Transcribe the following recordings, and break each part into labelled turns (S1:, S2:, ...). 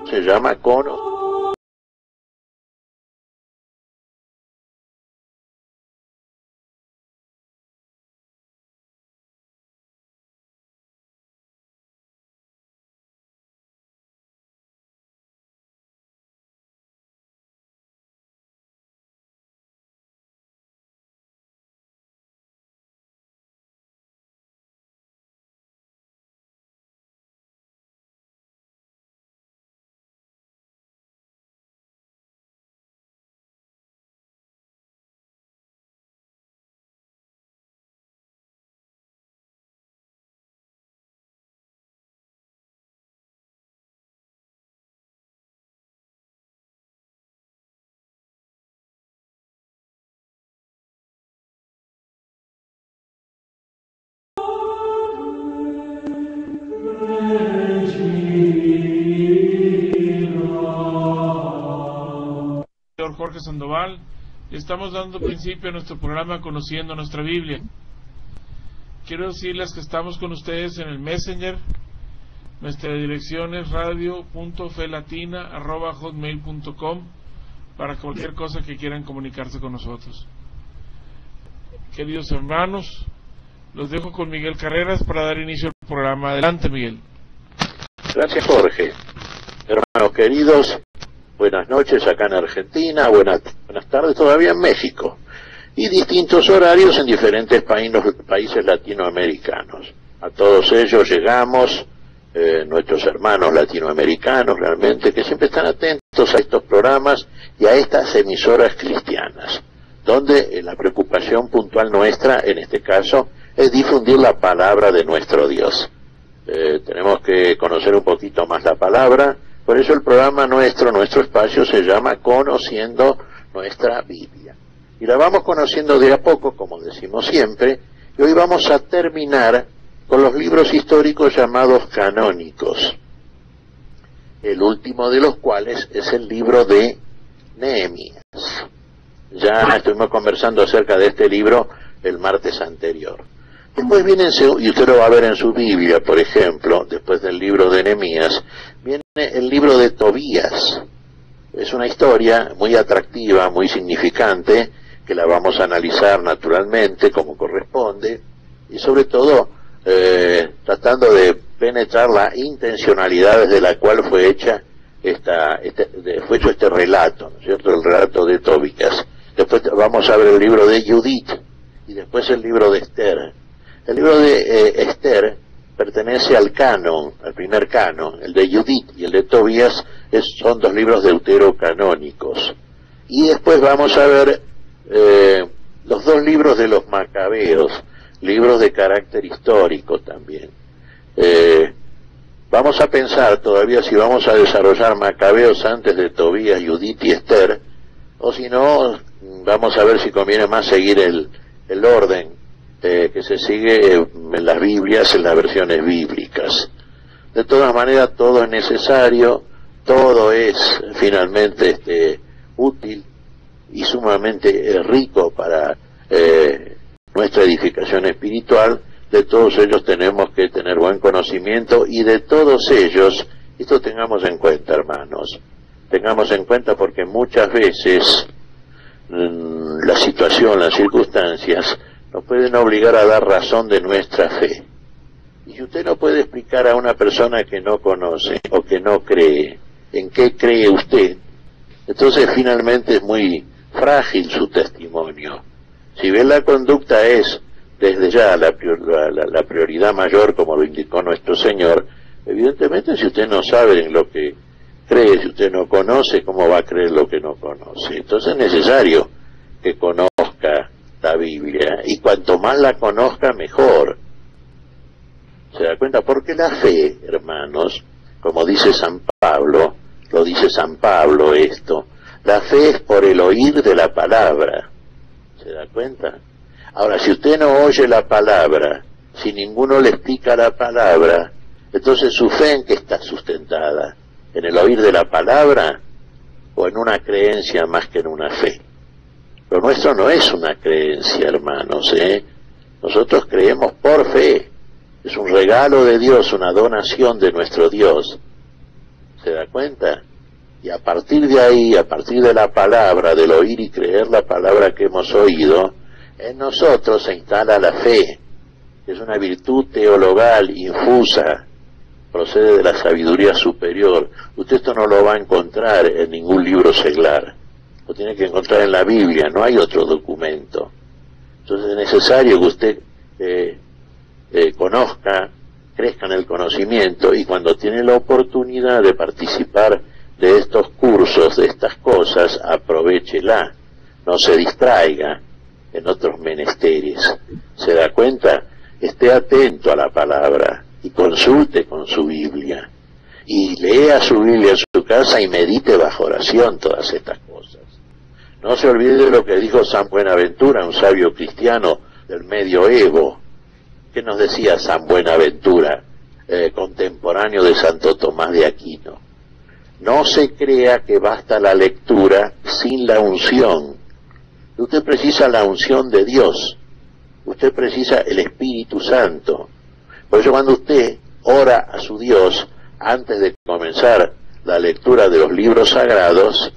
S1: se llama cono.
S2: Jorge Sandoval, y estamos dando principio a nuestro programa Conociendo Nuestra Biblia. Quiero decirles que estamos con ustedes en el Messenger. Nuestra dirección es radio.felatina@hotmail.com para cualquier cosa que quieran comunicarse con nosotros. Queridos hermanos, los dejo con Miguel Carreras para dar inicio al programa. Adelante, Miguel.
S1: Gracias, Jorge. Hermanos queridos, buenas noches acá en Argentina, buenas tardes todavía en México, y distintos horarios en diferentes países latinoamericanos. A todos ellos llegamos, nuestros hermanos latinoamericanos realmente, que siempre están atentos a estos programas y a estas emisoras cristianas, donde la preocupación puntual nuestra, en este caso, es difundir la palabra de nuestro Dios. Tenemos que conocer un poquito más la palabra. Por eso el programa nuestro espacio se llama Conociendo Nuestra Biblia. Y la vamos conociendo de a poco, como decimos siempre, y hoy vamos a terminar con los libros históricos llamados canónicos. El último de los cuales es el libro de Nehemías. Ya estuvimos conversando acerca de este libro el martes anterior. Después viene, y usted lo va a ver en su Biblia, por ejemplo, después del libro de Nehemías, viene el libro de Tobías. Es una historia muy atractiva, muy significante, que la vamos a analizar naturalmente, como corresponde, y sobre todo tratando de penetrar la intencionalidad desde la cual fue hecho este relato, ¿no es cierto?, el relato de Tobías. Después vamos a ver el libro de Judith, y después el libro de Esther. El libro de Esther pertenece al canon, al primer canon. El de Judith y el de Tobías son dos libros deuterocanónicos. Y después vamos a ver los dos libros de los Macabeos, libros de carácter histórico también. Vamos a pensar todavía si vamos a desarrollar Macabeos antes de Tobías, Judith y Esther, o si no, vamos a ver si conviene más seguir el orden que se sigue en las Biblias, en las versiones bíblicas. De todas maneras, todo es necesario, todo es finalmente útil y sumamente rico para nuestra edificación espiritual. De todos ellos tenemos que tener buen conocimiento, y de todos ellos, esto tengamos en cuenta, hermanos, tengamos en cuenta, porque muchas veces la situación, las circunstancias nos pueden obligar a dar razón de nuestra fe. Y si usted no puede explicar a una persona que no conoce o que no cree en qué cree usted, entonces finalmente es muy frágil su testimonio. Si bien la conducta es desde ya la prioridad mayor, como lo indicó nuestro Señor, evidentemente si usted no sabe en lo que cree, si usted no conoce, ¿cómo va a creer lo que no conoce? Entonces es necesario que conozca la Biblia, y cuanto más la conozca, mejor. ¿Se da cuenta? Porque la fe, hermanos, como dice San Pablo, lo dice San Pablo esto, la fe es por el oír de la palabra. ¿Se da cuenta? Ahora, si usted no oye la palabra, si ninguno le explica la palabra, entonces su fe, ¿en qué está sustentada? ¿En el oír de la palabra o en una creencia más que en una fe? Lo nuestro no es una creencia, hermanos, Nosotros creemos por fe. Es un regalo de Dios, una donación de nuestro Dios. ¿Se da cuenta? Y a partir de ahí, a partir de la palabra, del oír y creer la palabra que hemos oído, en nosotros se instala la fe, que es una virtud teologal infusa, procede de la sabiduría superior. Usted esto no lo va a encontrar en ningún libro seglar, lo tiene que encontrar en la Biblia, no hay otro documento. Entonces es necesario que usted conozca, crezca en el conocimiento, y cuando tiene la oportunidad de participar de estos cursos, de estas cosas, aprovéchela, no se distraiga en otros menesteres. ¿Se da cuenta? Esté atento a la palabra y consulte con su Biblia y lea su Biblia en su casa y medite bajo oración todas estas cosas. No se olvide de lo que dijo San Buenaventura, un sabio cristiano del medioevo. ¿Qué nos decía San Buenaventura, contemporáneo de Santo Tomás de Aquino? No se crea que basta la lectura sin la unción. Usted precisa la unción de Dios. Usted precisa el Espíritu Santo. Por eso cuando usted ora a su Dios, antes de comenzar la lectura de los libros sagrados,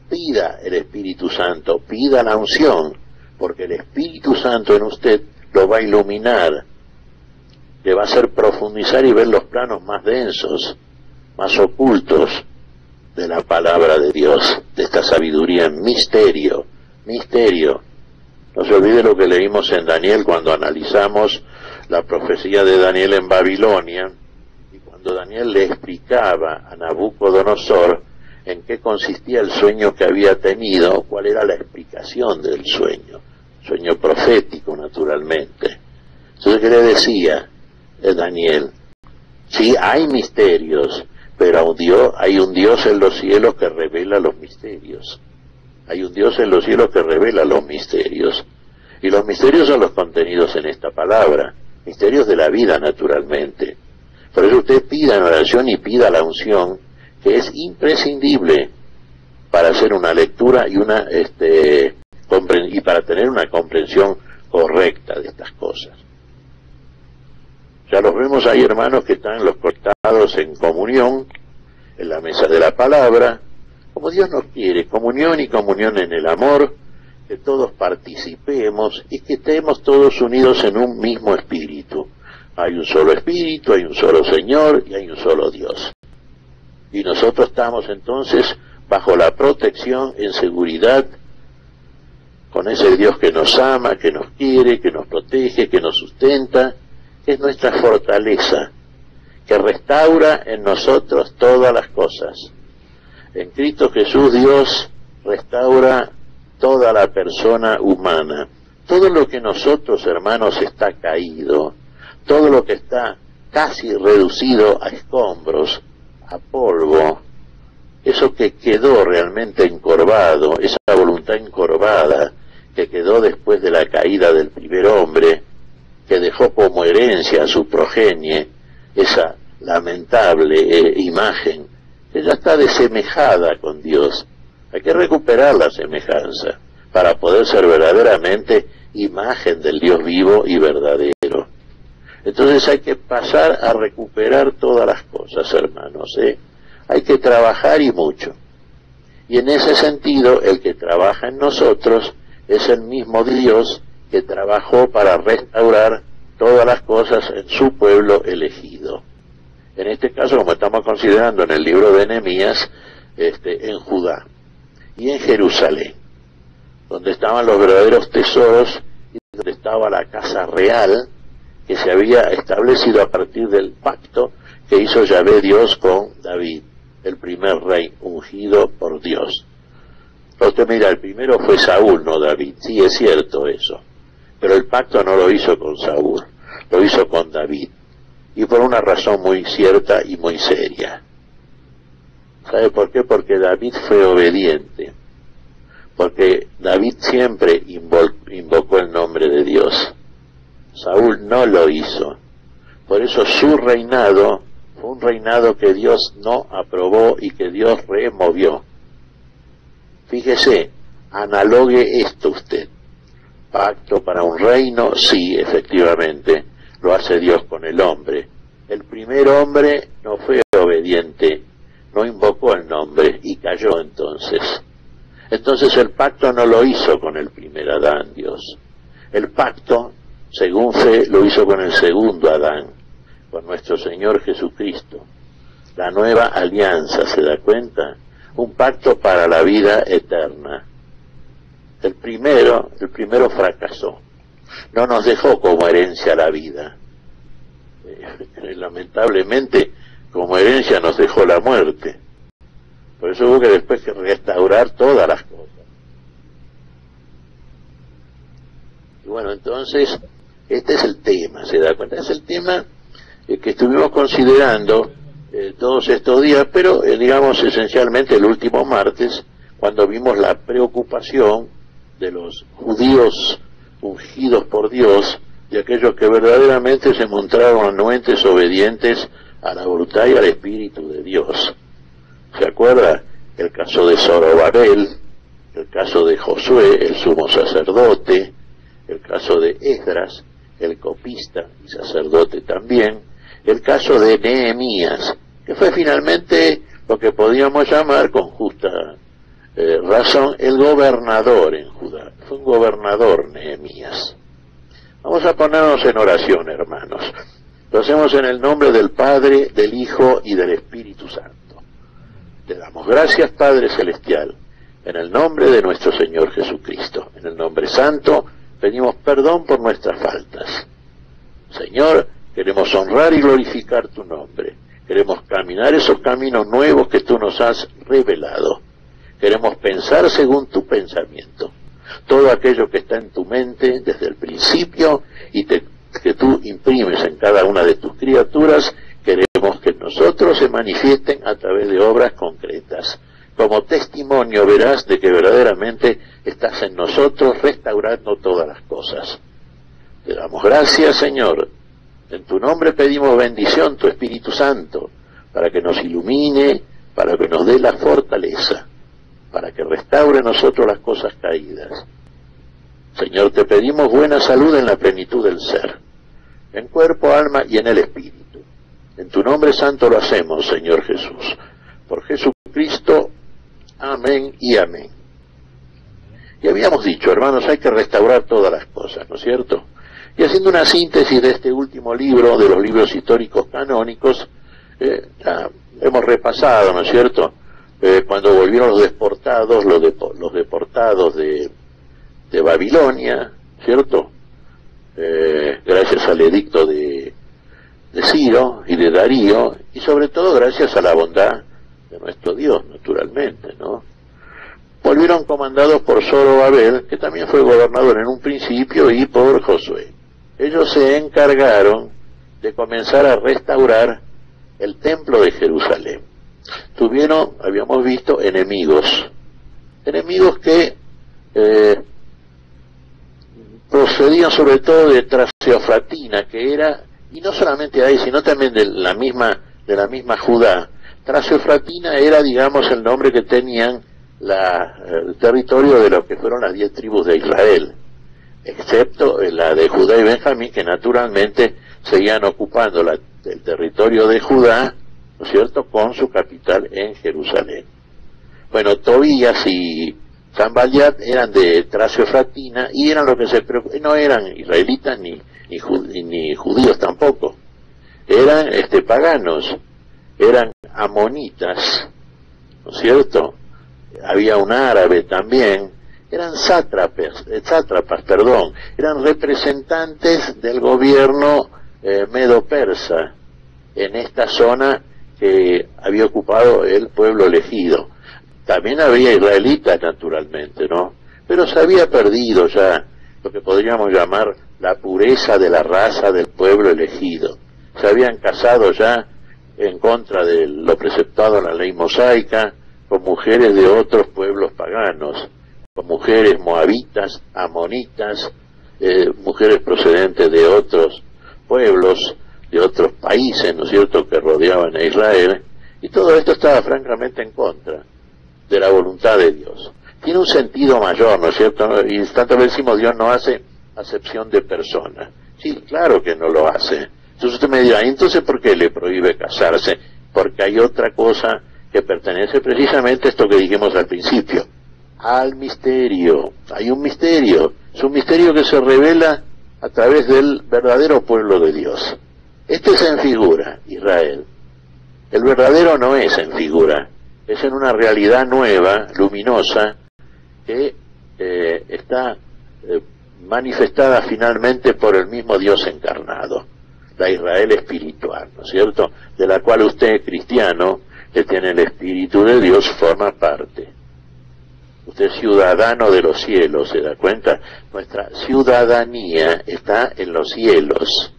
S1: pida el Espíritu Santo, pida la unción, porque el Espíritu Santo en usted lo va a iluminar, le va a hacer profundizar y ver los planos más densos, más ocultos de la palabra de Dios, de esta sabiduría en misterio, misterio. No se olvide lo que leímos en Daniel cuando analizamos la profecía de Daniel en Babilonia, y cuando Daniel le explicaba a Nabucodonosor en qué consistía el sueño que había tenido, cuál era la explicación del sueño profético naturalmente. Entonces, ¿qué le decía Daniel? Sí, hay misterios, pero hay un Dios en los cielos que revela los misterios. Hay un Dios en los cielos que revela los misterios. Y los misterios son los contenidos en esta palabra, misterios de la vida naturalmente. Por eso usted pida en oración y pida la unción, que es imprescindible para hacer una lectura y y para tener una comprensión correcta de estas cosas. Ya los vemos ahí, hermanos, que están los cortados en comunión, en la mesa de la palabra, como Dios nos quiere, comunión y comunión en el amor, que todos participemos y que estemos todos unidos en un mismo espíritu. Hay un solo espíritu, hay un solo Señor y hay un solo Dios. Y nosotros estamos entonces bajo la protección, en seguridad, con ese Dios que nos ama, que nos quiere, que nos protege, que nos sustenta, que es nuestra fortaleza, que restaura en nosotros todas las cosas. En Cristo Jesús Dios restaura toda la persona humana. Todo lo que nosotros, hermanos, está caído, todo lo que está casi reducido a escombros, a polvo, eso que quedó realmente encorvado, esa voluntad encorvada que quedó después de la caída del primer hombre, que dejó como herencia a su progenie esa lamentable imagen, que ya está desemejada con Dios. Hay que recuperar la semejanza para poder ser verdaderamente imagen del Dios vivo y verdadero. Entonces hay que pasar a recuperar todas las cosas, hermanos, Hay que trabajar y mucho. Y en ese sentido, el que trabaja en nosotros es el mismo Dios que trabajó para restaurar todas las cosas en su pueblo elegido. En este caso, como estamos considerando en el libro de Nehemías, en Judá y en Jerusalén, donde estaban los verdaderos tesoros y donde estaba la casa real que se había establecido a partir del pacto que hizo Yahvé Dios con David, el primer rey ungido por Dios. Usted mira, el primero fue Saúl, no David. Sí, es cierto eso, pero el pacto no lo hizo con Saúl, lo hizo con David, y por una razón muy cierta y muy seria. ¿Sabe por qué? Porque David fue obediente, porque David siempre invocó el nombre de Dios. Saúl no lo hizo. Por eso su reinado fue un reinado que Dios no aprobó y que Dios removió. Fíjese, analogue esto usted. Pacto para un reino, sí, efectivamente, lo hace Dios con el hombre. El primer hombre no fue obediente, no invocó el nombre y cayó entonces. Entonces el pacto no lo hizo con el primer Adán, Dios. El pacto, según fe, lo hizo con el segundo Adán, con nuestro Señor Jesucristo. La nueva alianza, ¿se da cuenta? Un pacto para la vida eterna. El primero fracasó. No nos dejó como herencia la vida. Lamentablemente, como herencia nos dejó la muerte. Por eso hubo que después que restaurar todas las cosas. Y bueno, entonces, este es el tema, ¿se da cuenta? Es el tema que estuvimos considerando todos estos días, pero digamos esencialmente el último martes, cuando vimos la preocupación de los judíos ungidos por Dios, de aquellos que verdaderamente se mostraron anuentes obedientes a la voluntad y al Espíritu de Dios. ¿Se acuerda? El caso de Zorobabel, el caso de Josué, el sumo sacerdote, el caso de Esdras, el copista y sacerdote también, el caso de Nehemías, que fue finalmente lo que podíamos llamar, con justa razón, el gobernador en Judá. Fue un gobernador Nehemías. Vamos a ponernos en oración, hermanos. Lo hacemos en el nombre del Padre, del Hijo y del Espíritu Santo. Te damos gracias, Padre Celestial, en el nombre de nuestro Señor Jesucristo. En el nombre santo pedimos perdón por nuestras faltas. Señor, queremos honrar y glorificar tu nombre. Queremos caminar esos caminos nuevos que tú nos has revelado. Queremos pensar según tu pensamiento. Todo aquello que está en tu mente desde el principio y que tú imprimes en cada una de tus criaturas, queremos que nosotros se manifiesten a través de obras concretas. Como testimonio verás de que verdaderamente estás en nosotros restaurando todas las cosas. Te damos gracias, Señor. En tu nombre pedimos bendición, tu Espíritu Santo, para que nos ilumine, para que nos dé la fortaleza, para que restaure en nosotros las cosas caídas. Señor, te pedimos buena salud en la plenitud del ser, en cuerpo, alma y en el Espíritu. En tu nombre santo lo hacemos, Señor Jesús. Por Jesucristo, amén y amén. Y habíamos dicho, hermanos, hay que restaurar todas las cosas, ¿no es cierto? Y haciendo una síntesis de este último libro, de los libros históricos canónicos, hemos repasado, ¿no es cierto?, cuando volvieron los deportados de Babilonia, ¿cierto?, gracias al edicto de Ciro y de Darío, y sobre todo gracias a la bondad de nuestro Dios, naturalmente, ¿no? Volvieron comandados por Zorobabel, que también fue gobernador en un principio, y por Josué. Ellos se encargaron de comenzar a restaurar el templo de Jerusalén. Tuvieron, habíamos visto, enemigos que procedían sobre todo de Tracio-Efratina, que era, y no solamente de ahí, sino también de la misma Judá. Tracio-Efratina era, digamos, el nombre que tenían el territorio de lo que fueron las 10 tribus de Israel, excepto la de Judá y Benjamín, que naturalmente seguían ocupando el territorio de Judá, ¿no es cierto?, con su capital en Jerusalén. Bueno, Tobías y Sanballat eran de Tracio-Efratina y eran lo que no eran israelitas ni judíos tampoco, eran paganos, eran amonitas, ¿no es cierto? Había un árabe también, eran sátrapas, eran representantes del gobierno medo-persa en esta zona que había ocupado el pueblo elegido. También había israelitas, naturalmente, ¿no? Pero se había perdido ya lo que podríamos llamar la pureza de la raza del pueblo elegido. Se habían casado ya en contra de lo preceptado en la ley mosaica, con mujeres de otros pueblos paganos, con mujeres moabitas, amonitas, mujeres procedentes de otros pueblos, de otros países, ¿no es cierto?, que rodeaban a Israel, y todo esto estaba francamente en contra de la voluntad de Dios. Tiene un sentido mayor, ¿no es cierto?, y tantas veces decimos Dios no hace acepción de personas. Sí, claro que no lo hace. Entonces usted me dirá, ¿entonces por qué le prohíbe casarse? Porque hay otra cosa que pertenece precisamente a esto que dijimos al principio, al misterio. Hay un misterio, es un misterio que se revela a través del verdadero pueblo de Dios. Este es en figura, Israel. El verdadero no es en figura, es en una realidad nueva, luminosa, que está manifestada finalmente por el mismo Dios encarnado, la Israel espiritual, ¿no es cierto?, de la cual usted, cristiano, que tiene el Espíritu de Dios, forma parte. Usted es ciudadano de los cielos, ¿se da cuenta? Nuestra ciudadanía está en los cielos.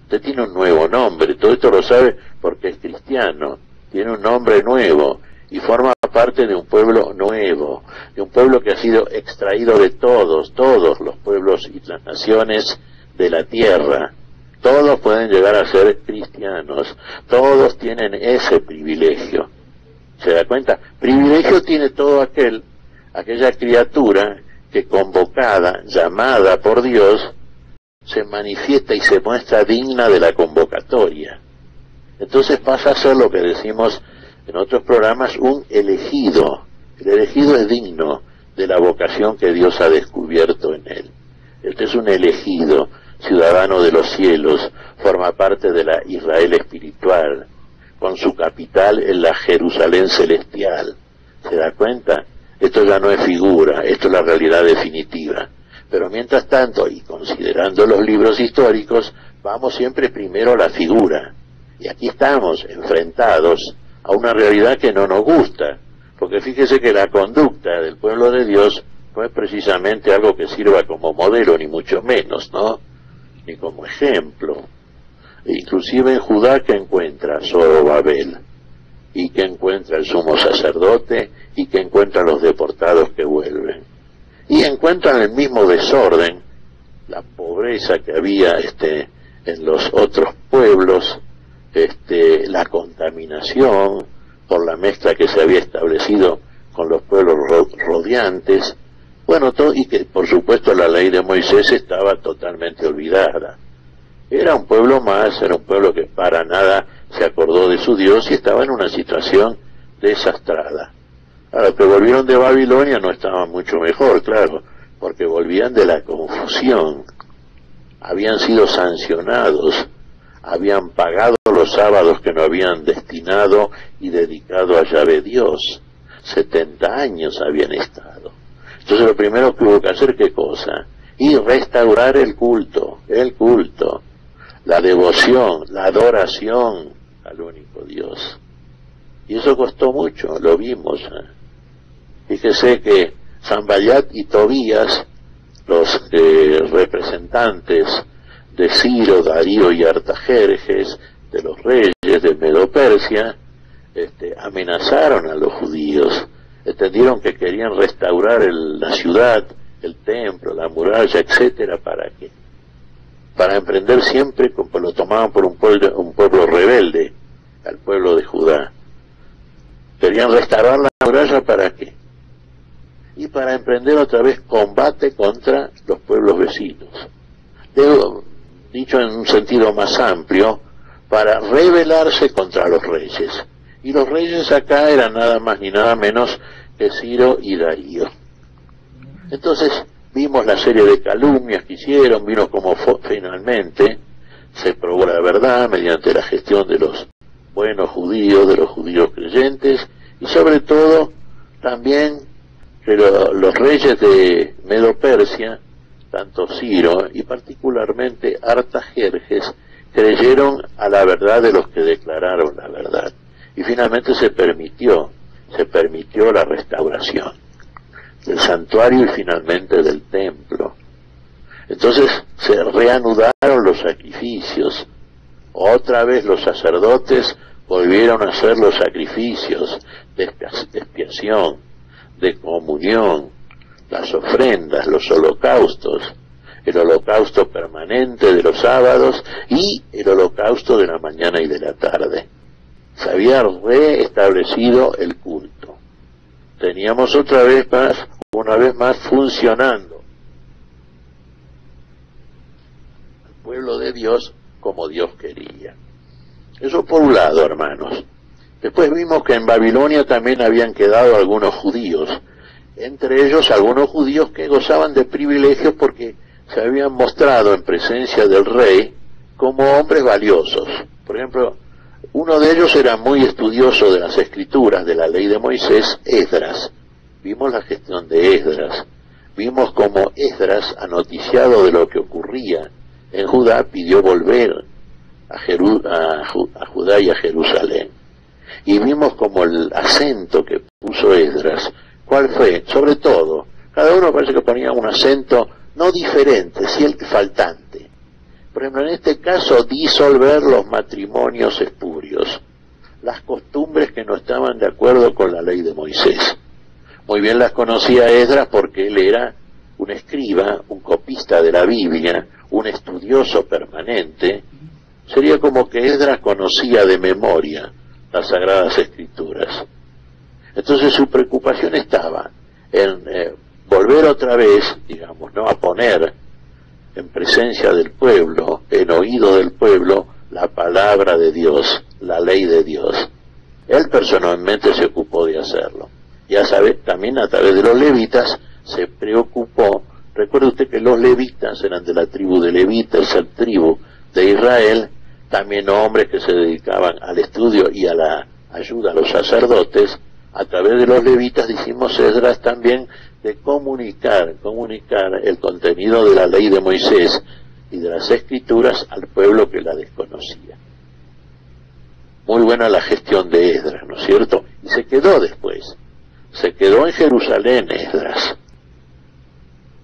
S1: Usted tiene un nuevo nombre, todo esto lo sabe porque es cristiano, tiene un nombre nuevo y forma parte de un pueblo nuevo, de un pueblo que ha sido extraído de todos los pueblos y las naciones de la tierra. Todos pueden llegar a ser cristianos, todos tienen ese privilegio. ¿Se da cuenta? Privilegio tiene todo aquella criatura que convocada, llamada por Dios, se manifiesta y se muestra digna de la convocatoria. Entonces pasa a ser lo que decimos en otros programas, un elegido. El elegido es digno de la vocación que Dios ha descubierto en él. Este es un elegido, ciudadano de los cielos, forma parte de la Israel espiritual, con su capital en la Jerusalén celestial. ¿Se da cuenta? Esto ya no es figura, esto es la realidad definitiva. Pero mientras tanto, y considerando los libros históricos, vamos siempre primero a la figura. Y aquí estamos enfrentados a una realidad que no nos gusta, porque fíjese que la conducta del pueblo de Dios no es precisamente algo que sirva como modelo, ni mucho menos, ¿no? Ni como ejemplo. Inclusive en Judá, que encuentra Zorobabel, y que encuentra el sumo sacerdote, y que encuentra los deportados que vuelven. Y encuentran el mismo desorden, la pobreza que había en los otros pueblos, la contaminación por la mezcla que se había establecido con los pueblos rodeantes, bueno, todo, y que por supuesto la ley de Moisés estaba totalmente olvidada. Era un pueblo más, era un pueblo que para nada se acordó de su Dios y estaba en una situación desastrada. A los que volvieron de Babilonia no estaban mucho mejor, claro, porque volvían de la confusión, habían sido sancionados, habían pagado los sábados que no habían destinado y dedicado a Yahvé Dios. 70 años habían estado. Entonces lo primero que hubo que hacer, ¿qué cosa? Y restaurar el culto, la devoción, la adoración al único Dios. Y eso costó mucho, lo vimos. Fíjese que Sanballat y Tobías, los representantes de Ciro, Darío y Artajerjes, de los reyes de Medo-Persia, amenazaron a los judíos. Entendieron que querían restaurar la ciudad, el templo, la muralla, etcétera. ¿Para qué? Para emprender siempre, como lo tomaban por un pueblo rebelde, al pueblo de Judá. Querían restaurar la muralla, ¿para qué? Y para emprender otra vez combate contra los pueblos vecinos. Dicho en un sentido más amplio, para rebelarse contra los reyes. Y los reyes acá eran nada más ni nada menos que Ciro y Darío. Entonces vimos la serie de calumnias que hicieron, vimos cómo finalmente se probó la verdad mediante la gestión de los buenos judíos, de los judíos creyentes, y sobre todo también que los reyes de Medo-Persia, tanto Ciro y particularmente Artajerjes, creyeron a la verdad de los que declararon la verdad. Y finalmente se permitió la restauración del santuario y finalmente del templo. Entonces se reanudaron los sacrificios. Otra vez los sacerdotes volvieron a hacer los sacrificios de expiación, de comunión, las ofrendas, los holocaustos, el holocausto permanente de los sábados y el holocausto de la mañana y de la tarde. Se había reestablecido el culto. Teníamos una vez más funcionando el pueblo de Dios como Dios quería. Eso por un lado, hermanos. Después vimos que en Babilonia también habían quedado algunos judíos, entre ellos algunos judíos que gozaban de privilegios porque se habían mostrado en presencia del rey como hombres valiosos. Por ejemplo, uno de ellos era muy estudioso de las escrituras, de la ley de Moisés, Esdras. Vimos la gestión de Esdras. Vimos cómo Esdras, anoticiado de lo que ocurría en Judá, pidió volver a Judá y a Jerusalén. Y vimos como el acento que puso Esdras, ¿cuál fue? Sobre todo, cada uno parece que ponía un acento no diferente, sí el faltante. Por ejemplo, en este caso, disolver los matrimonios espurios, las costumbres que no estaban de acuerdo con la ley de Moisés. Muy bien las conocía Esdras porque él era un escriba, un copista de la Biblia, un estudioso permanente. Sería como que Esdras conocía de memoria las Sagradas Escrituras. Entonces su preocupación estaba en volver otra vez, digamos, no a poner en presencia del pueblo, en oído del pueblo, la palabra de Dios, la ley de Dios. Él personalmente se ocupó de hacerlo. Ya sabe, también a través de los levitas se preocupó. Recuerde usted que los levitas eran de la tribu de Levita, esa tribu de Israel, también hombres que se dedicaban al estudio y a la ayuda a los sacerdotes. A través de los levitas, dijimos, Esdras también de comunicar el contenido de la ley de Moisés y de las escrituras al pueblo que la desconocía. Muy buena la gestión de Esdras, ¿no es cierto? Y se quedó después. Se quedó en Jerusalén Esdras.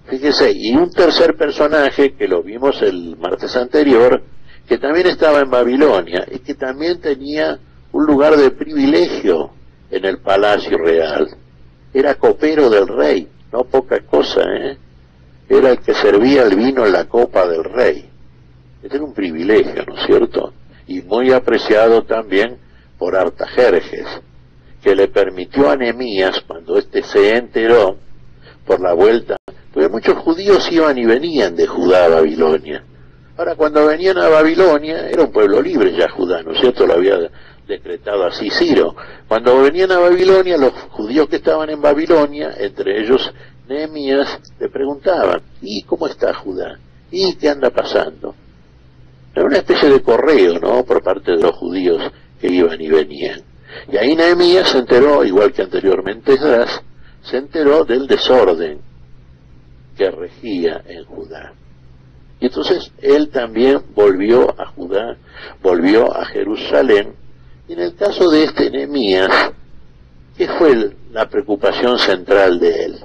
S1: Fíjese, y un tercer personaje que lo vimos el martes anterior, que también estaba en Babilonia y que también tenía un lugar de privilegio en el palacio real. Era copero del rey, no poca cosa, Era el que servía el vino en la copa del rey. Este era un privilegio, ¿no es cierto? Y muy apreciado también por Artajerjes, que le permitió a Nehemías, cuando éste se enteró por la vuelta, porque muchos judíos iban y venían de Judá a Babilonia. Ahora, cuando venían a Babilonia, era un pueblo libre ya Judá, ¿no es cierto? Lo había decretado así Ciro. Cuando venían a Babilonia, los judíos que estaban en Babilonia, entre ellos Nehemías, le preguntaban, ¿y cómo está Judá? ¿Y qué anda pasando? Era una especie de correo, ¿no?, por parte de los judíos que iban y venían. Y ahí Nehemías se enteró, igual que anteriormente Esdras, se enteró del desorden que regía en Judá. Y entonces él también volvió a Judá, volvió a Jerusalén. Y en el caso de este Nehemías, ¿qué fue la preocupación central de él?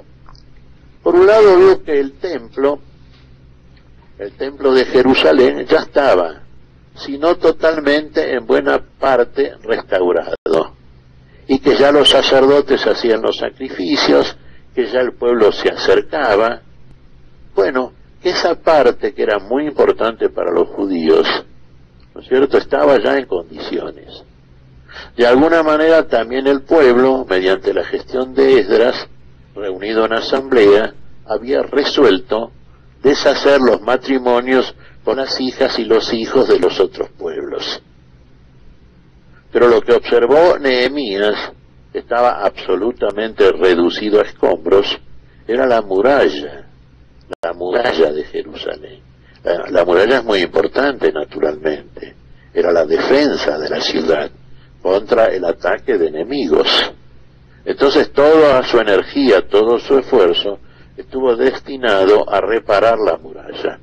S1: Por un lado vio que el templo de Jerusalén ya estaba, si no totalmente, en buena parte restaurado, y que ya los sacerdotes hacían los sacrificios, que ya el pueblo se acercaba. Bueno, que esa parte que era muy importante para los judíos, ¿no es cierto?, estaba ya en condiciones. De alguna manera también el pueblo, mediante la gestión de Esdras, reunido en asamblea, había resuelto deshacer los matrimonios con las hijas y los hijos de los otros pueblos. Pero lo que observó Nehemías estaba absolutamente reducido a escombros, era la muralla de Jerusalén. La muralla es muy importante, naturalmente. Era la defensa de la ciudad contra el ataque de enemigos. Entonces toda su energía, todo su esfuerzo estuvo destinado a reparar la muralla.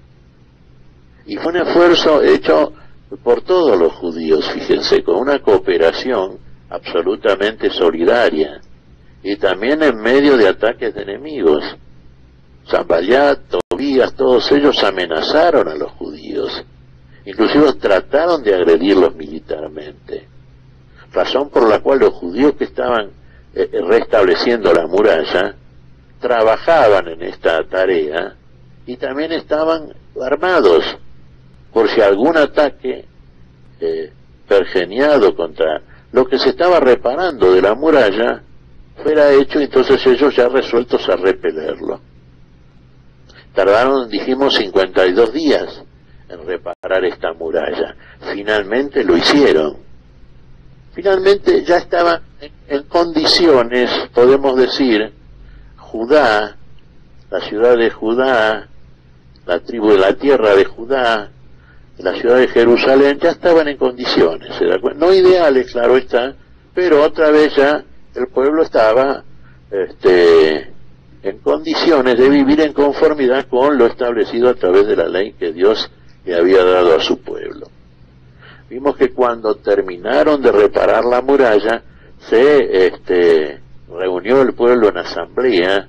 S1: Y fue un esfuerzo hecho por todos los judíos, fíjense, con una cooperación absolutamente solidaria, y también en medio de ataques de enemigos. Sanballat, Tobías, todos ellos amenazaron a los judíos, inclusive trataron de agredirlos militarmente, razón por la cual los judíos que estaban restableciendo la muralla trabajaban en esta tarea y también estaban armados por si algún ataque pergeniado contra lo que se estaba reparando de la muralla fuera hecho, entonces ellos ya resueltos a repelerlo. Tardaron, dijimos, 52 días en reparar esta muralla. Finalmente lo hicieron. Finalmente ya estaba en condiciones, podemos decir, Judá, la ciudad de Judá, la tribu de la tierra de Judá, la ciudad de Jerusalén, ya estaban en condiciones, ¿se da cuenta? No ideales, claro está, pero otra vez ya el pueblo estaba en condiciones de vivir en conformidad con lo establecido a través de la ley que Dios le había dado a su pueblo. Vimos que cuando terminaron de reparar la muralla, se reunió el pueblo en asamblea,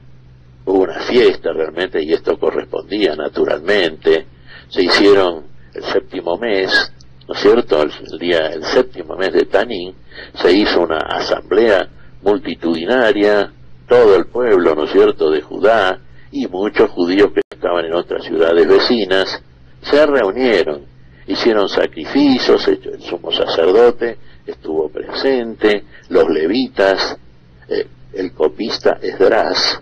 S1: hubo una fiesta realmente, y esto correspondía naturalmente, se hicieron el séptimo mes, ¿no es cierto?, el séptimo mes de Tanín, se hizo una asamblea multitudinaria, todo el pueblo, ¿no es cierto?, de Judá, y muchos judíos que estaban en otras ciudades vecinas, se reunieron, hicieron sacrificios, el sumo sacerdote estuvo presente, los levitas, el copista Esdras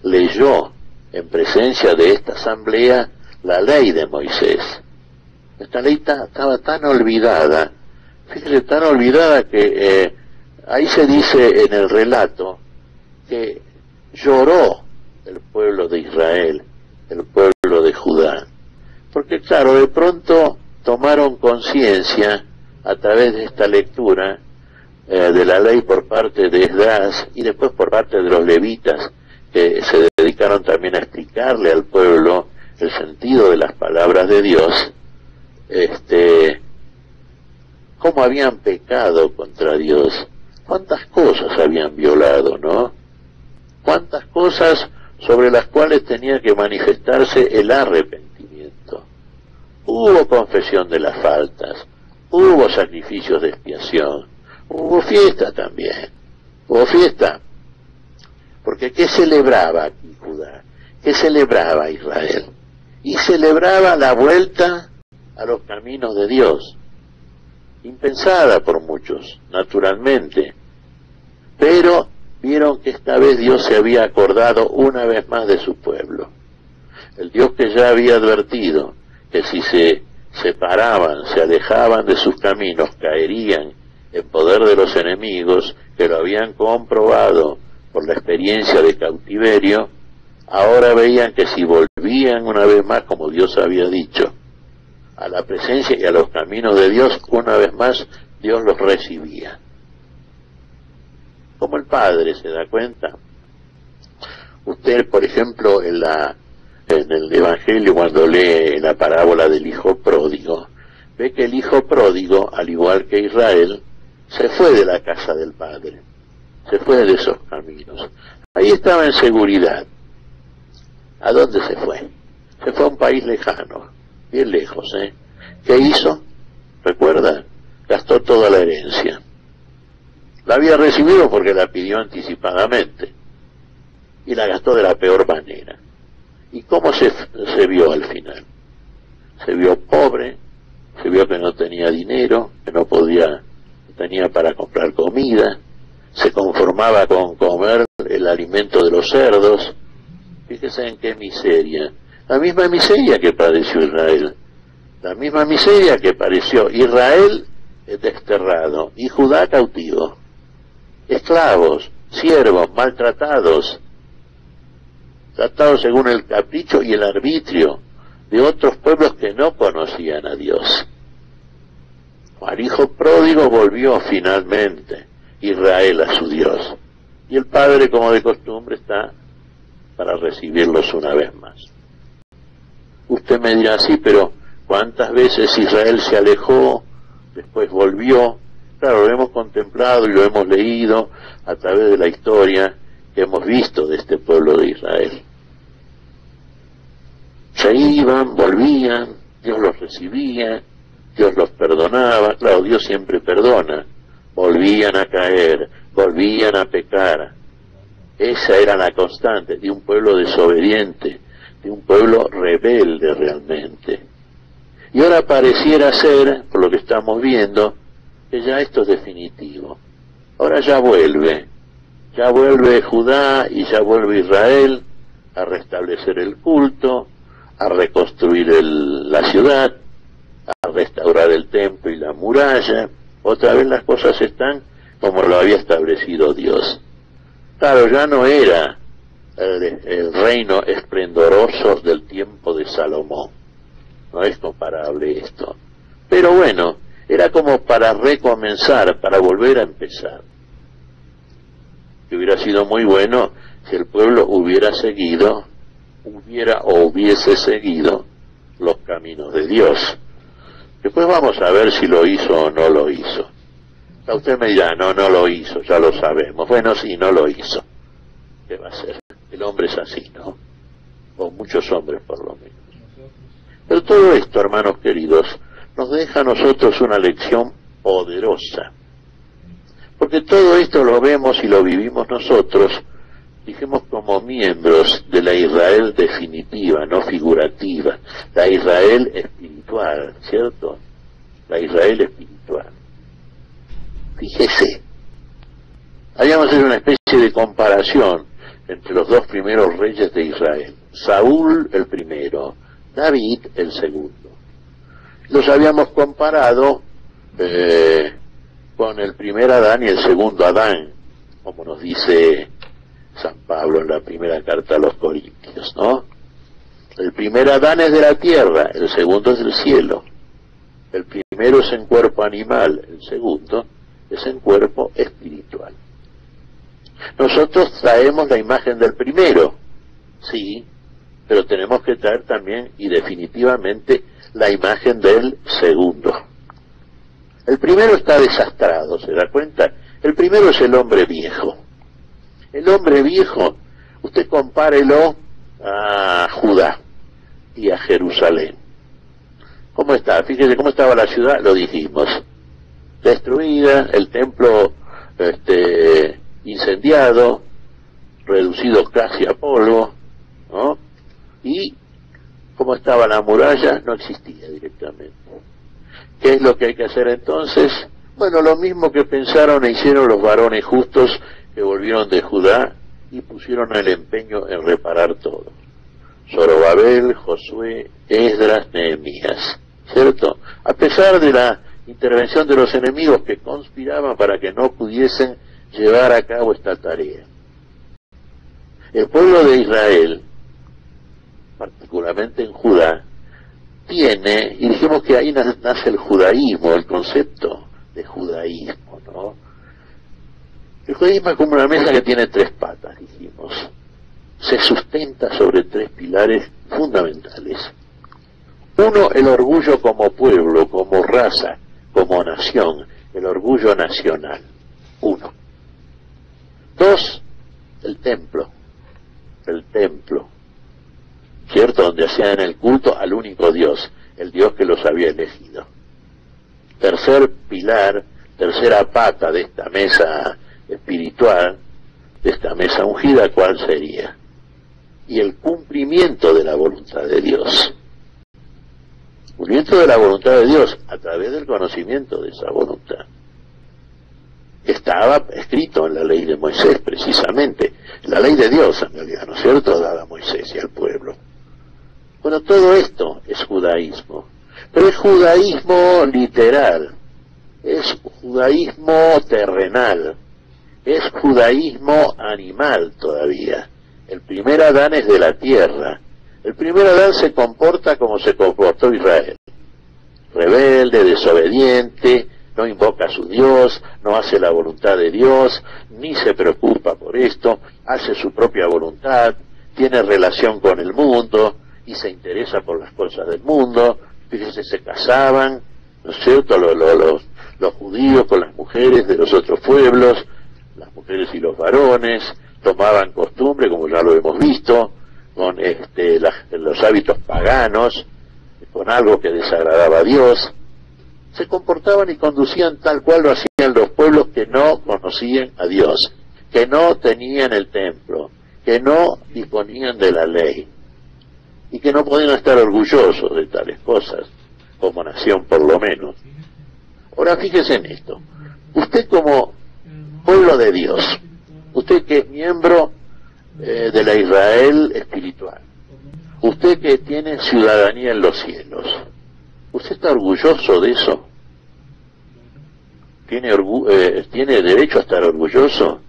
S1: leyó en presencia de esta asamblea la ley de Moisés. Esta ley estaba tan olvidada, fíjese, tan olvidada que ahí se dice en el relato que lloró el pueblo de Israel, el pueblo de Judá, porque claro, de pronto tomaron conciencia a través de esta lectura de la ley por parte de Esdras y después por parte de los levitas, que se dedicaron también a explicarle al pueblo el sentido de las palabras de Dios, cómo habían pecado contra Dios, cuántas cosas habían violado, ¿no? Cuántas cosas sobre las cuales tenía que manifestarse el arrepentimiento. Hubo confesión de las faltas, hubo sacrificios de expiación, hubo fiesta también, hubo fiesta. Porque ¿qué celebraba aquí Judá? ¿Qué celebraba Israel? Y celebraba la vuelta a los caminos de Dios, impensada por muchos, naturalmente, pero vieron que esta vez Dios se había acordado una vez más de su pueblo. El Dios que ya había advertido que si se separaban, se alejaban de sus caminos, caerían en poder de los enemigos, que lo habían comprobado por la experiencia de cautiverio, ahora veían que si volvían una vez más, como Dios había dicho, a la presencia y a los caminos de Dios, una vez más Dios los recibía. Como el Padre, ¿se da cuenta? Usted, por ejemplo, en el Evangelio, cuando lee la parábola del Hijo Pródigo, ve que el Hijo Pródigo, al igual que Israel, se fue de la casa del Padre, se fue de esos caminos. Ahí estaba en seguridad. ¿A dónde se fue? Se fue a un país lejano, bien lejos, ¿eh? ¿Qué hizo? ¿Recuerda? Gastó toda la herencia. La había recibido porque la pidió anticipadamente, y la gastó de la peor manera. ¿Y cómo se vio al final? Se vio pobre, se vio que no tenía dinero, que no tenía para comprar comida, se conformaba con comer el alimento de los cerdos. Fíjese en qué miseria, la misma miseria que padeció Israel, la misma miseria que padeció Israel desterrado y Judá cautivo, esclavos, siervos, maltratados, tratados según el capricho y el arbitrio de otros pueblos que no conocían a Dios. Al Hijo Pródigo volvió finalmente Israel a su Dios, y el Padre, como de costumbre, está para recibirlos una vez más. Usted me dirá, sí, pero ¿cuántas veces Israel se alejó, después volvió? Claro, lo hemos contemplado y lo hemos leído a través de la historia que hemos visto de este pueblo de Israel. Se iban, volvían, Dios los recibía, Dios los perdonaba, claro, Dios siempre perdona, volvían a caer, volvían a pecar. Esa era la constante de un pueblo desobediente, de un pueblo rebelde realmente. Y ahora pareciera ser, por lo que estamos viendo, que ya esto es definitivo. Ahora ya vuelve Judá y ya vuelve Israel a restablecer el culto, a reconstruir la ciudad, a restaurar el templo y la muralla, otra vez las cosas están como lo había establecido Dios. Claro, ya no era el reino esplendoroso del tiempo de Salomón, no es comparable esto, pero bueno, era como para recomenzar, para volver a empezar. Que hubiera sido muy bueno si el pueblo hubiese seguido los caminos de Dios. Después vamos a ver si lo hizo o no lo hizo. A usted me dirá, no lo hizo, ya lo sabemos. Bueno, sí, no lo hizo. ¿Qué va a hacer? El hombre es así, ¿no? O muchos hombres por lo menos. Pero todo esto, hermanos queridos, nos deja a nosotros una lección poderosa. Porque todo esto lo vemos y lo vivimos nosotros, dijimos, como miembros de la Israel definitiva, no figurativa, la Israel espiritual, ¿cierto? La Israel espiritual. Fíjese, habíamos hecho una especie de comparación entre los dos primeros reyes de Israel, Saúl el primero, David el segundo. Los habíamos comparado con el primer Adán y el segundo Adán, como nos dice San Pablo en la primera carta a los Corintios, ¿no? El primer Adán es de la tierra, el segundo es del cielo. El primero es en cuerpo animal, el segundo es en cuerpo espiritual. Nosotros traemos la imagen del primero, sí, pero tenemos que traer también y definitivamente la imagen del segundo. El primero está desastrado, ¿se da cuenta? El primero es el hombre viejo. El hombre viejo, usted compárelo a Judá y a Jerusalén. ¿Cómo está? Fíjese cómo estaba la ciudad, lo dijimos. Destruida, el templo incendiado, reducido casi a polvo, ¿no? Y cómo estaba la muralla, no existía directamente. ¿Qué es lo que hay que hacer entonces? Bueno, lo mismo que pensaron e hicieron los varones justos que volvieron de Judá y pusieron el empeño en reparar todo. Zorobabel, Josué, Esdras, Nehemías, ¿cierto? A pesar de la intervención de los enemigos que conspiraban para que no pudiesen llevar a cabo esta tarea. El pueblo de Israel, particularmente en Judá, tiene, y dijimos que ahí nace el judaísmo, el concepto de judaísmo, ¿no? El judaísmo es como una mesa que tiene tres patas, dijimos. Se sustenta sobre tres pilares fundamentales. Uno, el orgullo como pueblo, como raza, como nación, el orgullo nacional. Uno. Dos, el templo, ¿cierto? Donde hacían el culto al único Dios, el Dios que los había elegido. Tercer pilar, tercera pata de esta mesa espiritual, de esta mesa ungida, ¿cuál sería? Y el cumplimiento de la voluntad de Dios. Cumplimiento de la voluntad de Dios a través del conocimiento de esa voluntad. Estaba escrito en la ley de Moisés, precisamente, la ley de Dios en realidad, ¿no es cierto?, dada a Moisés y al pueblo. Bueno, todo esto es judaísmo, pero es judaísmo literal, es judaísmo terrenal, es judaísmo animal todavía. El primer Adán es de la tierra, el primer Adán se comporta como se comportó Israel, rebelde, desobediente, no invoca a su Dios, no hace la voluntad de Dios, ni se preocupa por esto, hace su propia voluntad, tiene relación con el mundo y se interesa por las cosas del mundo. Fíjense, se casaban, ¿no es cierto?, los judíos con las mujeres de los otros pueblos, las mujeres y los varones, tomaban costumbre, como ya lo hemos visto, con los hábitos paganos, con algo que desagradaba a Dios. Se comportaban y conducían tal cual lo hacían los pueblos que no conocían a Dios, que no tenían el templo, que no disponían de la ley, y que no podían estar orgullosos de tales cosas, como nación por lo menos. Ahora fíjese en esto, usted como pueblo de Dios, usted que es miembro de la Israel espiritual, usted que tiene ciudadanía en los cielos, ¿usted está orgulloso de eso? tiene derecho a estar orgulloso.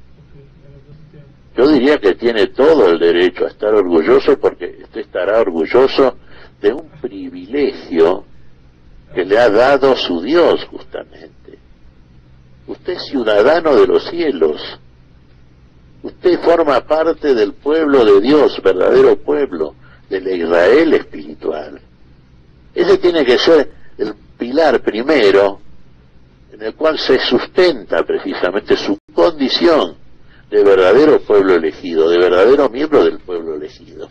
S1: Yo diría que tiene todo el derecho a estar orgulloso, porque usted estará orgulloso de un privilegio que le ha dado su Dios, justamente. Usted es ciudadano de los cielos. Usted forma parte del pueblo de Dios, verdadero pueblo, del Israel espiritual. Ese tiene que ser el pilar primero en el cual se sustenta precisamente su condición de verdadero pueblo elegido, de verdadero miembro del pueblo elegido.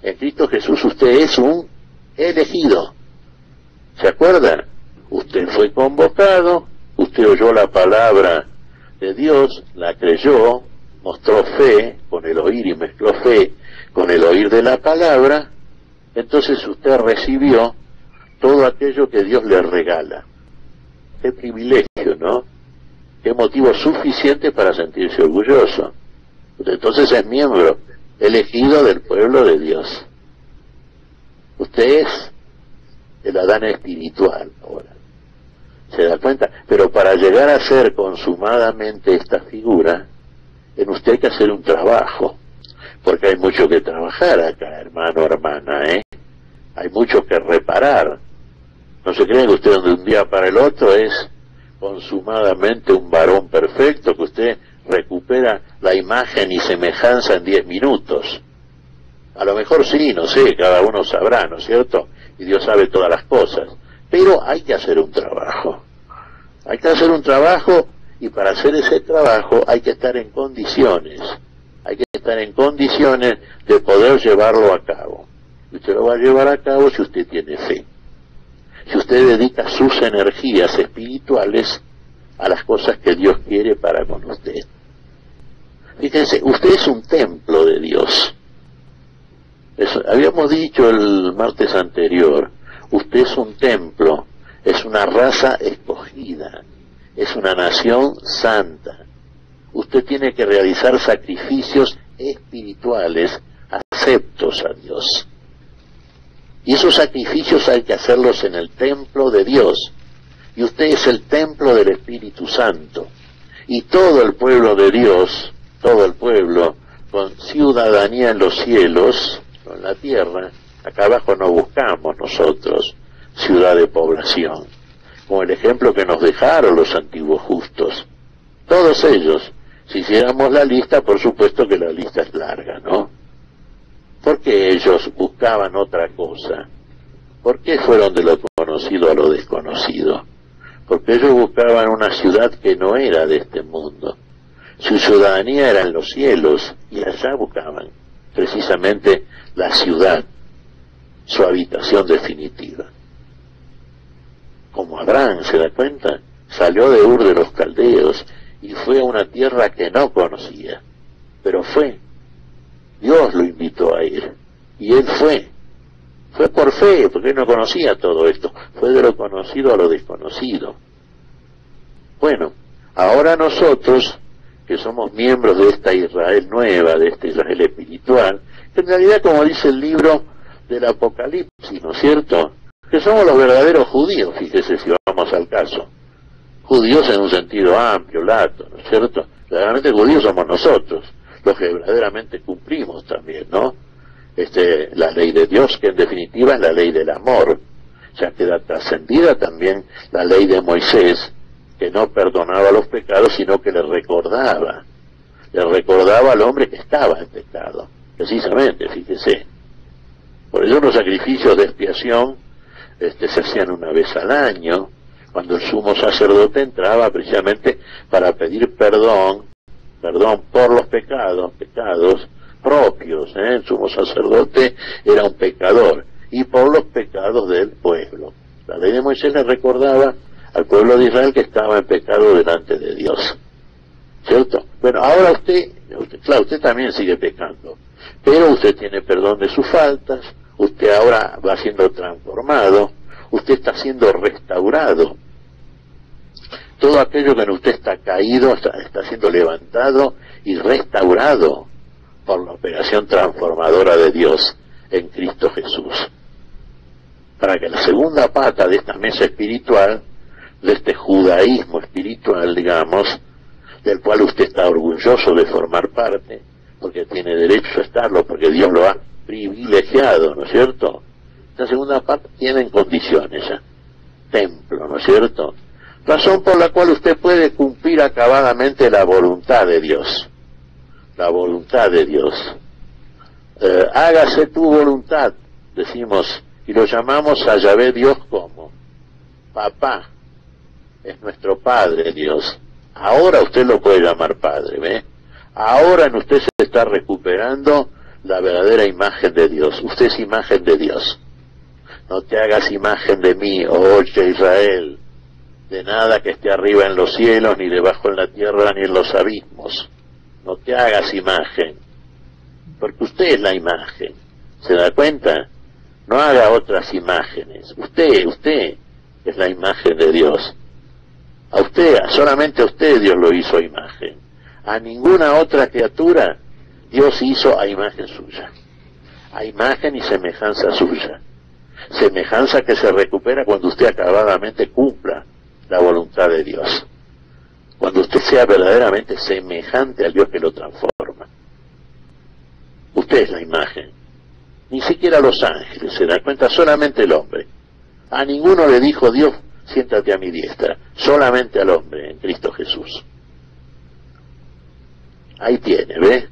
S1: En Cristo Jesús usted es un elegido. ¿Se acuerdan? Usted fue convocado, usted oyó la palabra de Dios, la creyó, mostró fe con el oír y mezcló fe con el oír de la palabra, entonces usted recibió todo aquello que Dios le regala. Qué privilegio, ¿no? Qué motivo suficiente para sentirse orgulloso. Usted entonces es miembro elegido del pueblo de Dios. Usted es el Adán espiritual ahora. ¿Se da cuenta? Pero para llegar a ser consumadamente esta figura, en usted hay que hacer un trabajo, porque hay mucho que trabajar acá, hermano, hermana, ¿eh? Hay mucho que reparar. No se cree que usted de un día para el otro es consumadamente un varón perfecto, que usted recupera la imagen y semejanza en 10 minutos. A lo mejor sí, no sé, cada uno sabrá, ¿no es cierto? Y Dios sabe todas las cosas. Pero hay que hacer un trabajo. Hay que hacer un trabajo, y para hacer ese trabajo hay que estar en condiciones. Hay que estar en condiciones de poder llevarlo a cabo. Y usted lo va a llevar a cabo si usted tiene fe. Si usted dedica sus energías espirituales a las cosas que Dios quiere para con usted. Fíjense, usted es un templo de Dios. Eso, habíamos dicho el martes anterior, usted es un templo, es una raza escogida, es una nación santa. Usted tiene que realizar sacrificios espirituales aceptos a Dios. Y esos sacrificios hay que hacerlos en el templo de Dios. Y usted es el templo del Espíritu Santo. Y todo el pueblo de Dios, todo el pueblo, con ciudadanía en los cielos, en la tierra, acá abajo no buscamos nosotros ciudad de población, como el ejemplo que nos dejaron los antiguos justos. Todos ellos, si hiciéramos la lista, por supuesto que la lista es larga, ¿no? ¿Por qué ellos buscaban otra cosa? ¿Por qué fueron de lo conocido a lo desconocido? Porque ellos buscaban una ciudad que no era de este mundo. Su ciudadanía era en los cielos, y allá buscaban precisamente la ciudad, su habitación definitiva. Como Abraham, ¿se da cuenta? Salió de Ur de los Caldeos y fue a una tierra que no conocía, pero fue. Dios lo invitó a ir, y él fue. Fue por fe, porque él no conocía todo esto. Fue de lo conocido a lo desconocido. Bueno, ahora nosotros, que somos miembros de esta Israel nueva, de este Israel espiritual, que en realidad, como dice el libro del Apocalipsis, ¿no es cierto?, que somos los verdaderos judíos, fíjese si vamos al caso. Judíos en un sentido amplio, lato, ¿no es cierto? Verdaderamente judíos somos nosotros, los que verdaderamente cumplimos también, ¿no? La ley de Dios, que en definitiva es la ley del amor. Ya queda trascendida también la ley de Moisés, que no perdonaba los pecados, sino que le recordaba al hombre que estaba en pecado, precisamente, fíjese. Por eso los sacrificios de expiación se hacían una vez al año, cuando el sumo sacerdote entraba precisamente para pedir perdón por los pecados propios. El sumo sacerdote era un pecador, y por los pecados del pueblo. La ley de Moisés le recordaba al pueblo de Israel que estaba en pecado delante de Dios, ¿cierto? Bueno, ahora usted también sigue pecando, pero usted tiene perdón de sus faltas, usted ahora va siendo transformado, usted está siendo restaurado. Todo aquello que en usted está caído está siendo levantado y restaurado por la operación transformadora de Dios en Cristo Jesús. Para que la segunda pata de esta mesa espiritual de este judaísmo espiritual, digamos, del cual usted está orgulloso de formar parte, porque tiene derecho a estarlo, porque Dios lo ha privilegiado, ¿no es cierto? La segunda parte tienen condiciones ya. Templo, ¿no es cierto? Razón por la cual usted puede cumplir acabadamente la voluntad de Dios. La voluntad de Dios. Hágase tu voluntad, decimos, y lo llamamos a Yahvé Dios como papá. Es nuestro Padre Dios. Ahora usted lo puede llamar Padre, ¿ve? Ahora en usted se está recuperando la verdadera imagen de Dios. Usted es imagen de Dios. No te hagas imagen de mí, oh oye Israel, de nada que esté arriba en los cielos, ni debajo en la tierra, ni en los abismos. No te hagas imagen, porque usted es la imagen. ¿Se da cuenta? No haga otras imágenes. Usted es la imagen de Dios. A usted, solamente a usted Dios lo hizo a imagen. A ninguna otra criatura Dios hizo a imagen suya. A imagen y semejanza suya. Semejanza que se recupera cuando usted acabadamente cumpla la voluntad de Dios. Cuando usted sea verdaderamente semejante al Dios que lo transforma. Usted es la imagen. Ni siquiera los ángeles se dan cuenta, solamente el hombre. A ninguno le dijo Dios, siéntate a mi diestra. Solamente al hombre, en Cristo Jesús. Ahí tiene, ¿ve?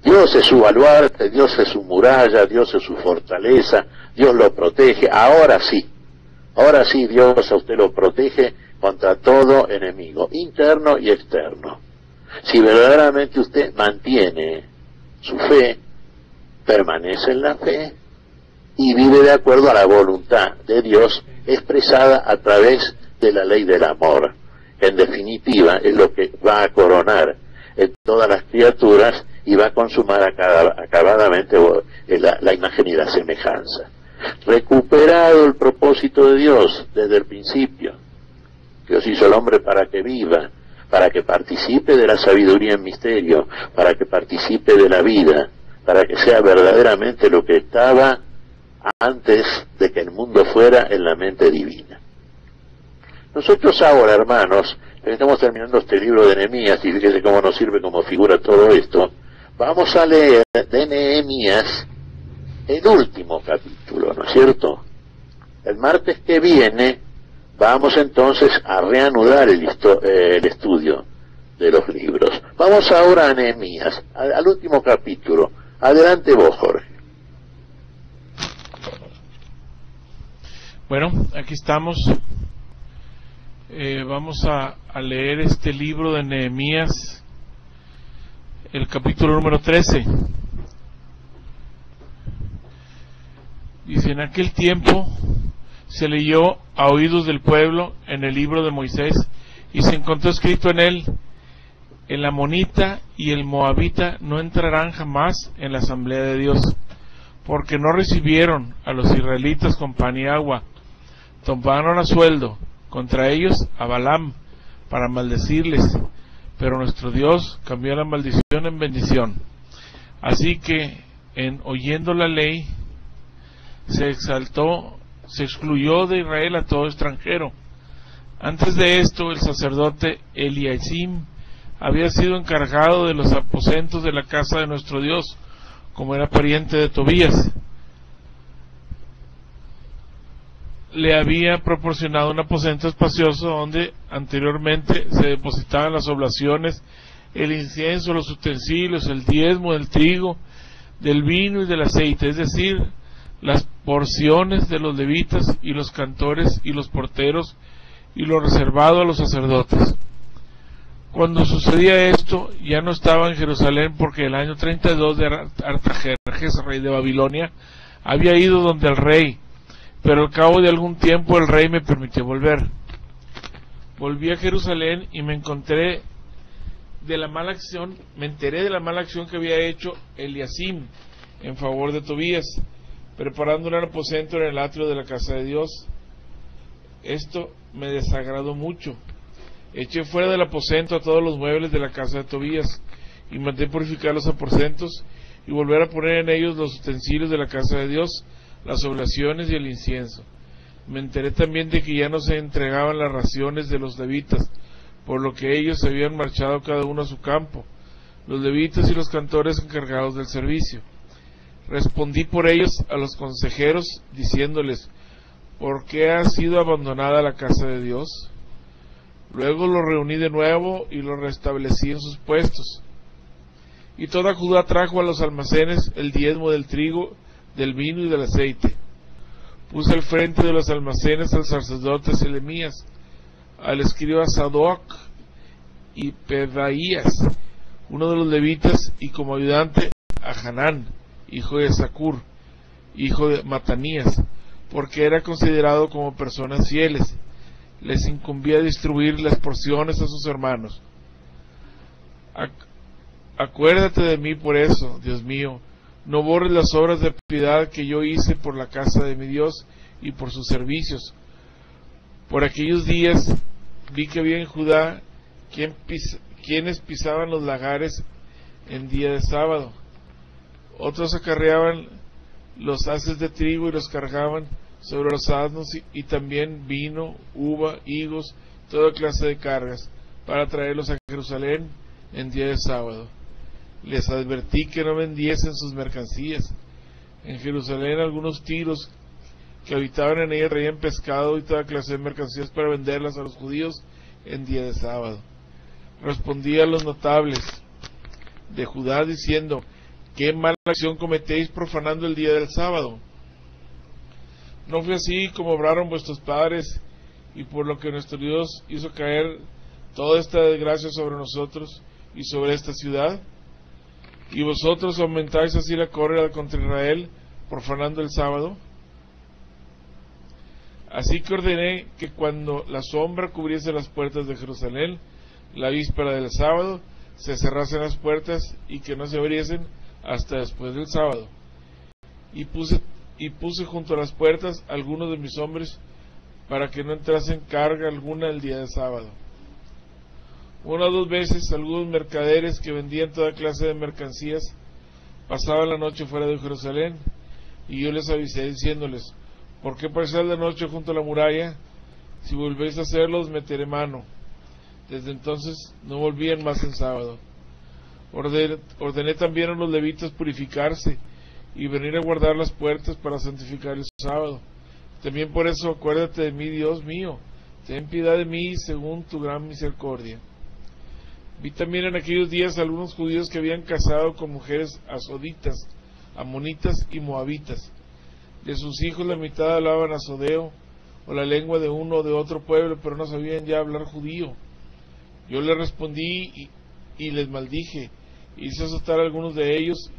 S1: Dios es su baluarte, Dios es su muralla, Dios es su fortaleza, Dios lo protege. Ahora sí Dios a usted lo protege contra todo enemigo, interno y externo. Si verdaderamente usted mantiene su fe, permanece en la fe y vive de acuerdo a la voluntad de Dios expresada a través de la ley del amor, que en definitiva es lo que va a coronar en todas las criaturas y va a consumar acabadamente la imagen y la semejanza. Recuperado el propósito de Dios desde el principio. Dios hizo al hombre para que viva, para que participe de la sabiduría en misterio, para que participe de la vida, para que sea verdaderamente lo que estaba antes de que el mundo fuera en la mente divina. Nosotros ahora, hermanos, estamos terminando este libro de Nehemías, y fíjese cómo nos sirve como figura todo esto. Vamos a leer de Nehemías el último capítulo, ¿no es cierto? El martes que viene vamos entonces a reanudar el estudio de los libros. Vamos ahora a Nehemías, al último capítulo. Adelante vos, Jorge.
S2: Bueno, aquí estamos. Vamos a leer este libro de Nehemías, el capítulo número 13. Dice: en aquel tiempo se leyó a oídos del pueblo en el libro de Moisés, y se encontró escrito en él: el amonita y el moabita no entrarán jamás en la asamblea de Dios, porque no recibieron a los israelitas con pan y agua. Tomaron a sueldo contra ellos a Balaam para maldecirles, pero nuestro Dios cambió la maldición en bendición. Así que, en oyendo la ley, se exaltó, se excluyó de Israel a todo extranjero. Antes de esto, el sacerdote Eliasim había sido encargado de los aposentos de la casa de nuestro Dios, como era pariente de Tobías. Le había proporcionado un aposento espacioso donde anteriormente se depositaban las oblaciones, el incienso, los utensilios, el diezmo del trigo, del vino y del aceite, es decir, las porciones de los levitas y los cantores y los porteros, y lo reservado a los sacerdotes. Cuando sucedía esto, ya no estaba en Jerusalén, porque el año 32 de Artajerjes, rey de Babilonia, había ido donde el rey, pero al cabo de algún tiempo el rey me permitió volver. Volví a Jerusalén y me enteré de la mala acción que había hecho Eliasim en favor de Tobías, preparando un aposento en el atrio de la casa de Dios. Esto me desagradó mucho. Eché fuera del aposento a todos los muebles de la casa de Tobías, y mandé purificar los aposentos y volver a poner en ellos los utensilios de la casa de Dios, las oblaciones y el incienso. Me enteré también de que ya no se entregaban las raciones de los levitas, por lo que ellos se habían marchado cada uno a su campo, los levitas y los cantores encargados del servicio. Respondí por ellos a los consejeros, diciéndoles: ¿por qué ha sido abandonada la casa de Dios? Luego los reuní de nuevo y los restablecí en sus puestos. Y toda Judá trajo a los almacenes el diezmo del trigo, del vino y del aceite. Puse al frente de los almacenes al sacerdote Selemías, al escriba Sadoc y Pedaías, uno de los levitas, y como ayudante a Hanán, hijo de Zacur, hijo de Matanías, porque era considerado como personas fieles. Les incumbía distribuir las porciones a sus hermanos. Acuérdate de mí por eso, Dios mío, no borres las obras de piedad que yo hice por la casa de mi Dios y por sus servicios. Por aquellos días vi que había en Judá quienes pisaban los lagares en día de sábado. Otros acarreaban los haces de trigo y los cargaban sobre los asnos, y también vino, uva, higos, toda clase de cargas, para traerlos a Jerusalén en día de sábado. Les advertí que no vendiesen sus mercancías. En Jerusalén algunos tiros que habitaban en ella traían pescado y toda clase de mercancías para venderlas a los judíos en día de sábado. Respondí a los notables de Judá diciendo: ¿qué mala acción cometéis profanando el día del sábado? ¿No fue así como obraron vuestros padres, y por lo que nuestro Dios hizo caer toda esta desgracia sobre nosotros y sobre esta ciudad? ¿Y vosotros aumentáis así la cólera contra Israel, profanando el sábado? Así que ordené que cuando la sombra cubriese las puertas de Jerusalén, la víspera del sábado, se cerrasen las puertas y que no se abriesen hasta después del sábado. Y puse junto a las puertas algunos de mis hombres para que no entrasen carga alguna el día de sábado. Una o dos veces algunos mercaderes que vendían toda clase de mercancías pasaban la noche fuera de Jerusalén, y yo les avisé diciéndoles: ¿por qué pasáis la noche junto a la muralla? Si volvéis a hacerlo, os meteré mano. Desde entonces no volvían más en sábado. Ordené también a los levitas purificarse y venir a guardar las puertas para santificar el sábado. También por eso acuérdate de mí, Dios mío, ten piedad de mí según tu gran misericordia. Vi también en aquellos días algunos judíos que habían casado con mujeres asoditas, amonitas y moabitas. De sus hijos la mitad hablaban asodeo, o la lengua de uno o de otro pueblo, pero no sabían ya hablar judío. Yo les respondí y les maldije, hice azotar a algunos de ellos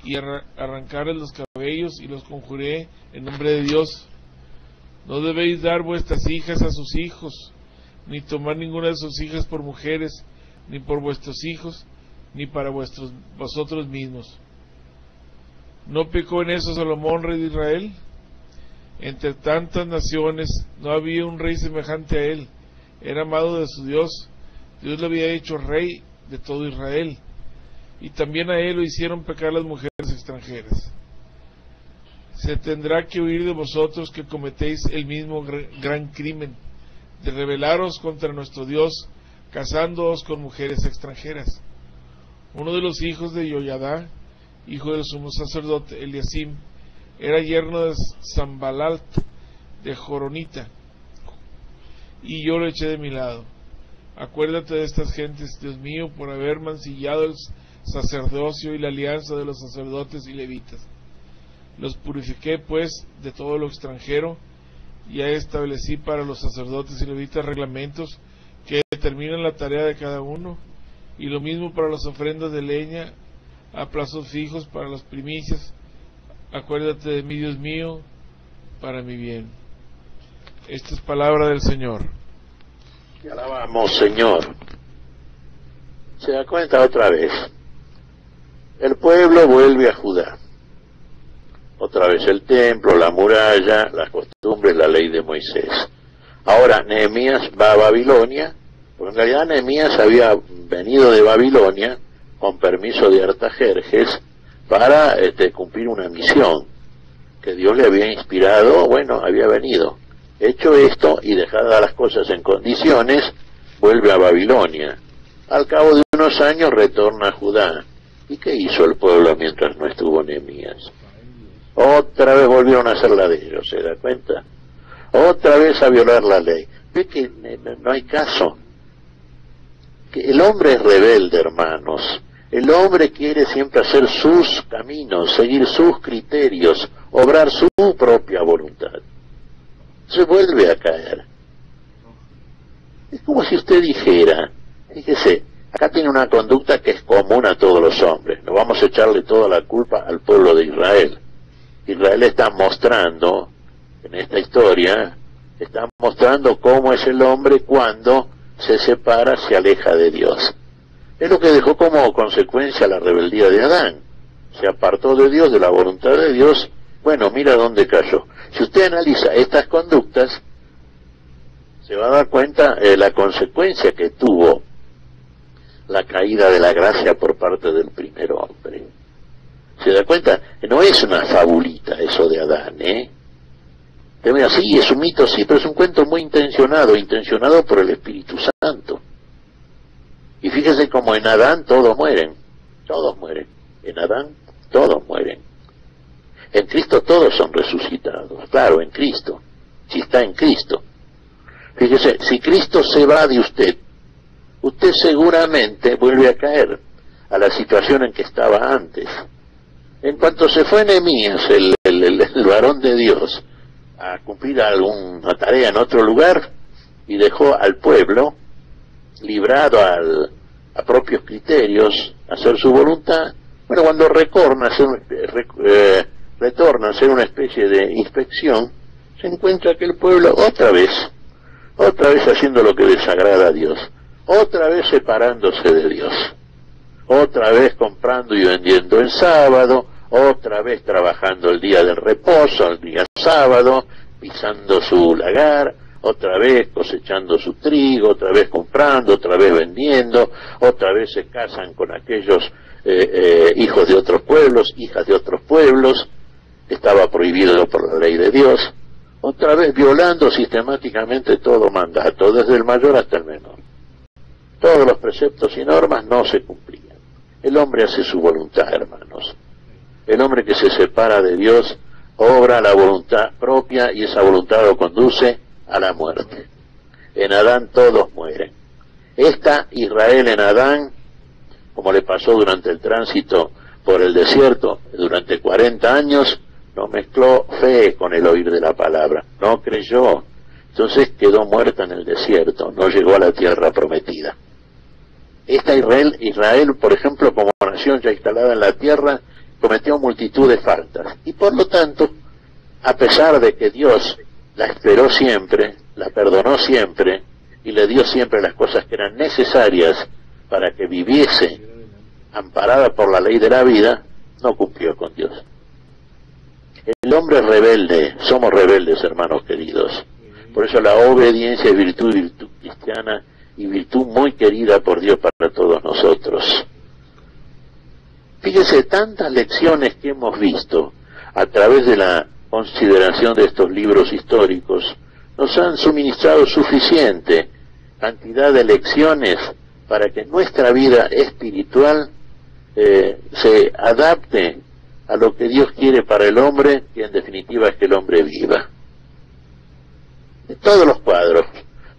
S2: y arrancarles los cabellos, y los conjuré en nombre de Dios: no debéis dar vuestras hijas a sus hijos, ni tomar ninguna de sus hijas por mujeres, ni por vuestros hijos, ni para vosotros mismos. ¿No pecó en eso Salomón, rey de Israel? Entre tantas naciones no había un rey semejante a él. Era amado de su Dios. Dios le había hecho rey de todo Israel. Y también a él lo hicieron pecar las mujeres extranjeras. Se tendrá que oír de vosotros que cometéis el mismo gran crimen de rebelaros contra nuestro Dios, casándoos con mujeres extranjeras. Uno de los hijos de Yoyadá, hijo del sumo sacerdote Eliasim, era yerno de Zambalalt de Joronita, y yo lo eché de mi lado. Acuérdate de estas gentes, Dios mío, por haber mancillado el sacerdocio y la alianza de los sacerdotes y levitas. Los purifiqué pues de todo lo extranjero, y establecí para los sacerdotes y levitas reglamentos que determinan la tarea de cada uno, y lo mismo para las ofrendas de leña a plazos fijos, para las primicias. Acuérdate de mí, Dios mío, para mi bien. Esta es palabra del Señor.
S1: Te alabamos, Señor. Se da cuenta otra vez. El pueblo vuelve a Judá. Otra vez el templo, la muralla, las costumbres, la ley de Moisés. Ahora Nehemías va a Babilonia, porque en realidad Nehemías había venido de Babilonia con permiso de Artajerjes para cumplir una misión que Dios le había inspirado, bueno, había venido. Hecho esto y dejadas las cosas en condiciones, vuelve a Babilonia. Al cabo de unos años retorna a Judá. ¿Y qué hizo el pueblo mientras no estuvo Nehemías? Otra vez volvieron a hacer la de ellos, ¿se da cuenta? Otra vez a violar la ley. Ve que no hay caso. Que el hombre es rebelde, hermanos. El hombre quiere siempre hacer sus caminos, seguir sus criterios, obrar su propia voluntad. Se vuelve a caer. Es como si usted dijera, fíjese, acá tiene una conducta que es común a todos los hombres. No vamos a echarle toda la culpa al pueblo de Israel. Israel está mostrando, en esta historia, está mostrando cómo es el hombre cuando se separa, se aleja de Dios. Es lo que dejó como consecuencia la rebeldía de Adán. Se apartó de Dios, de la voluntad de Dios. Bueno, mira dónde cayó. Si usted analiza estas conductas, se va a dar cuenta la consecuencia que tuvo la caída de la gracia por parte del primer hombre. ¿Se da cuenta? No es una fabulita eso de Adán, ¿eh? Sí, es un mito, sí, pero es un cuento muy intencionado por el Espíritu Santo. Y fíjese como en Adán todos mueren. En Adán todos mueren. En Cristo todos son resucitados. Claro, en Cristo. Si está en Cristo. Fíjese, si Cristo se va de usted, usted seguramente vuelve a caer a la situación en que estaba antes. En cuanto se fue Nehemías, el varón de Dios, a cumplir alguna tarea en otro lugar, y dejó al pueblo librado a propios criterios, a hacer su voluntad, bueno, cuando retorna a hacer una especie de inspección, se encuentra que el pueblo otra vez haciendo lo que desagrada a Dios, otra vez separándose de Dios, otra vez comprando y vendiendo el sábado, otra vez trabajando el día del reposo, el día sábado, pisando su lagar, otra vez cosechando su trigo, otra vez comprando, otra vez vendiendo, otra vez se casan con aquellos hijos de otros pueblos, hijas de otros pueblos, estaba prohibido por la ley de Dios, otra vez violando sistemáticamente todo mandato, desde el mayor hasta el menor. Todos los preceptos y normas no se cumplían. El hombre hace su voluntad, hermanos. El hombre que se separa de Dios obra la voluntad propia y esa voluntad lo conduce a la muerte. En Adán todos mueren. Esta Israel en Adán, como le pasó durante el tránsito por el desierto, durante 40 años, no mezcló fe con el oír de la palabra, no creyó, entonces quedó muerta en el desierto, no llegó a la tierra prometida. Esta Israel, por ejemplo, como nación ya instalada en la tierra, cometió multitud de faltas, y por lo tanto, a pesar de que Dios la esperó siempre, la perdonó siempre, y le dio siempre las cosas que eran necesarias para que viviese amparada por la ley de la vida, no cumplió con Dios. El hombre es rebelde, somos rebeldes, hermanos queridos. Por eso la obediencia es virtud cristiana y virtud muy querida por Dios para todos nosotros. Fíjese, tantas lecciones que hemos visto a través de la consideración de estos libros históricos nos han suministrado suficiente cantidad de lecciones para que nuestra vida espiritual se adapte a lo que Dios quiere para el hombre, que en definitiva es que el hombre viva. De todos los cuadros,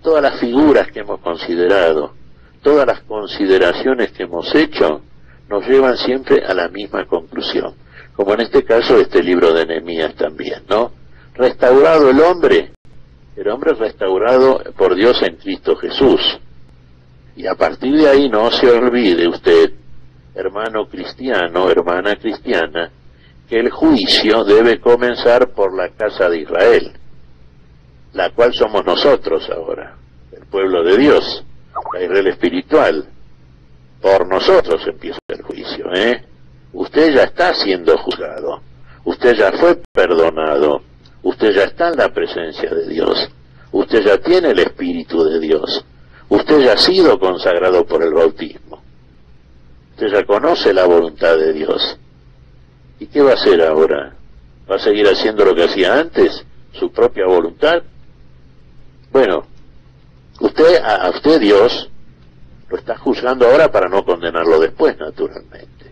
S1: todas las figuras que hemos considerado, todas las consideraciones que hemos hecho, nos llevan siempre a la misma conclusión, como en este caso este libro de Nehemías también, ¿no? Restaurado el hombre es restaurado por Dios en Cristo Jesús. Y a partir de ahí no se olvide usted, hermano cristiano, hermana cristiana, que el juicio debe comenzar por la casa de Israel, la cual somos nosotros ahora, el pueblo de Dios, la Israel espiritual. Por nosotros empieza el juicio, ¿eh? Usted ya está siendo juzgado, usted ya fue perdonado, usted ya está en la presencia de Dios, usted ya tiene el Espíritu de Dios, usted ya ha sido consagrado por el bautismo, usted ya conoce la voluntad de Dios. ¿Y qué va a hacer ahora? ¿Va a seguir haciendo lo que hacía antes? ¿Su propia voluntad? Bueno, a usted Dios lo está juzgando ahora para no condenarlo después, naturalmente.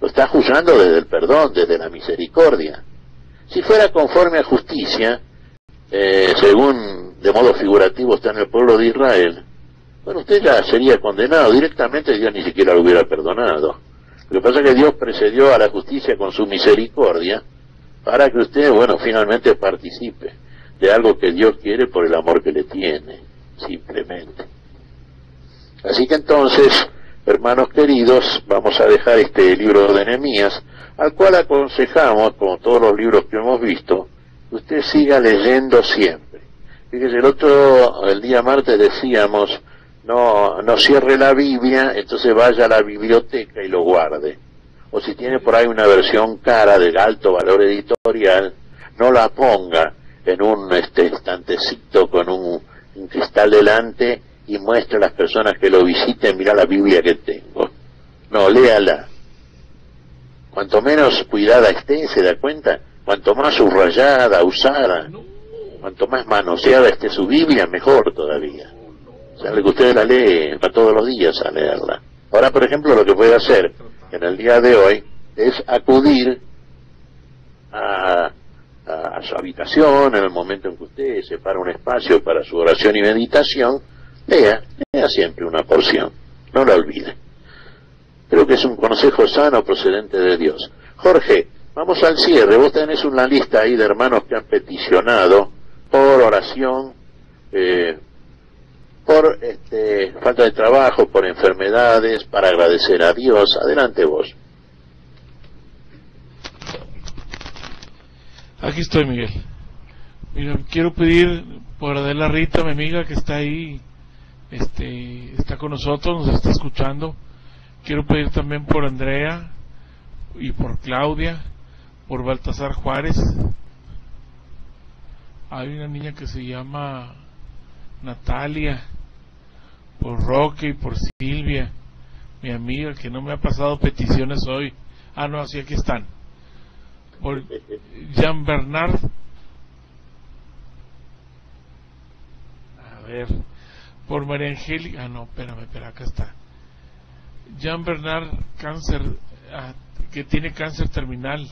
S1: Lo está juzgando desde el perdón, desde la misericordia. Si fuera conforme a justicia, según de modo figurativo está en el pueblo de Israel, bueno, usted ya sería condenado directamente, Dios ni siquiera lo hubiera perdonado. Lo que pasa es que Dios precedió a la justicia con su misericordia para que usted, bueno, finalmente participe de algo que Dios quiere por el amor que le tiene, simplemente. Así que entonces, hermanos queridos, vamos a dejar este libro de Nehemías, al cual aconsejamos, como todos los libros que hemos visto, que usted siga leyendo siempre. Fíjese, el día martes decíamos, no cierre la Biblia, entonces vaya a la biblioteca y lo guarde. O si tiene por ahí una versión cara de alto valor editorial, no la ponga en un estantecito con un cristal delante y muestre a las personas que lo visiten, mira la Biblia que tengo. No, léala. Cuanto menos cuidada esté, se da cuenta, cuanto más subrayada, usada, cuanto más manoseada esté su Biblia, mejor todavía. Sabe que usted la lee, va todos los días a leerla. Ahora, por ejemplo, lo que puede hacer en el día de hoy es acudir a su habitación en el momento en que usted separa un espacio para su oración y meditación. Lea siempre una porción, no la olvide. Creo que es un consejo sano procedente de Dios. Jorge, vamos al cierre. Vos tenés una lista ahí de hermanos que han peticionado por oración, por falta de trabajo, por enfermedades, para agradecer a Dios. Adelante vos.
S2: Aquí estoy, Miguel. Mira, quiero pedir por Adela Rita, mi amiga que está ahí, está con nosotros, nos está escuchando. Quiero pedir también por Andrea y por Claudia, por Baltasar Juárez. Hay una niña que se llama Natalia, por Roque y por Silvia, mi amiga, que no me ha pasado peticiones hoy. Ah, no, sí, aquí están. Por Jean Bernard, a ver, por María Angélica, no, espérame, acá está. Jean Bernard, cáncer, que tiene cáncer terminal.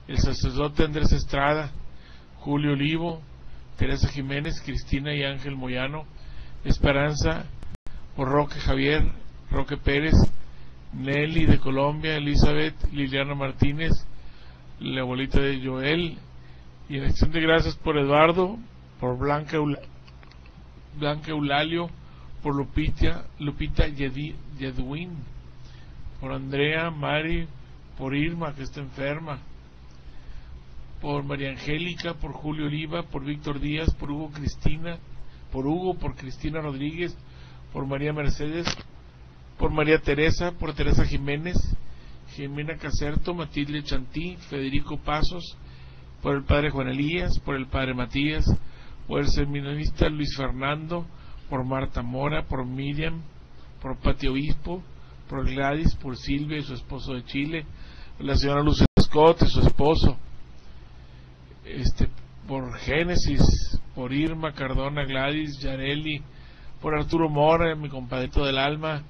S2: El sacerdote Andrés Estrada, Julio Olivo, Teresa Jiménez, Cristina y Ángel Moyano, Esperanza, por Roque Javier, Roque Pérez, Nelly de Colombia, Elizabeth, Liliana Martínez, la abuelita de Joel, y en acción de gracias por Eduardo, por Blanca Eulalio, por Lupita Yedwin, por Andrea, Mari, por Irma, que está enferma, por María Angélica, por Julio Oliva, por Víctor Díaz, por Hugo, por Cristina Rodríguez, por María Mercedes, por María Teresa, por Teresa Jiménez, Jimena Caserto, Matilde Chantí, Federico Pasos, por el padre Juan Elías, por el padre Matías, por el seminarista Luis Fernando, por Marta Mora, por Miriam, por Pati Obispo, por Gladys, por Silvia y su esposo de Chile, la señora Luz Scott y su esposo, por Génesis, por Irma Cardona, Gladys, Yareli, por Arturo Mora, mi compadrito del alma,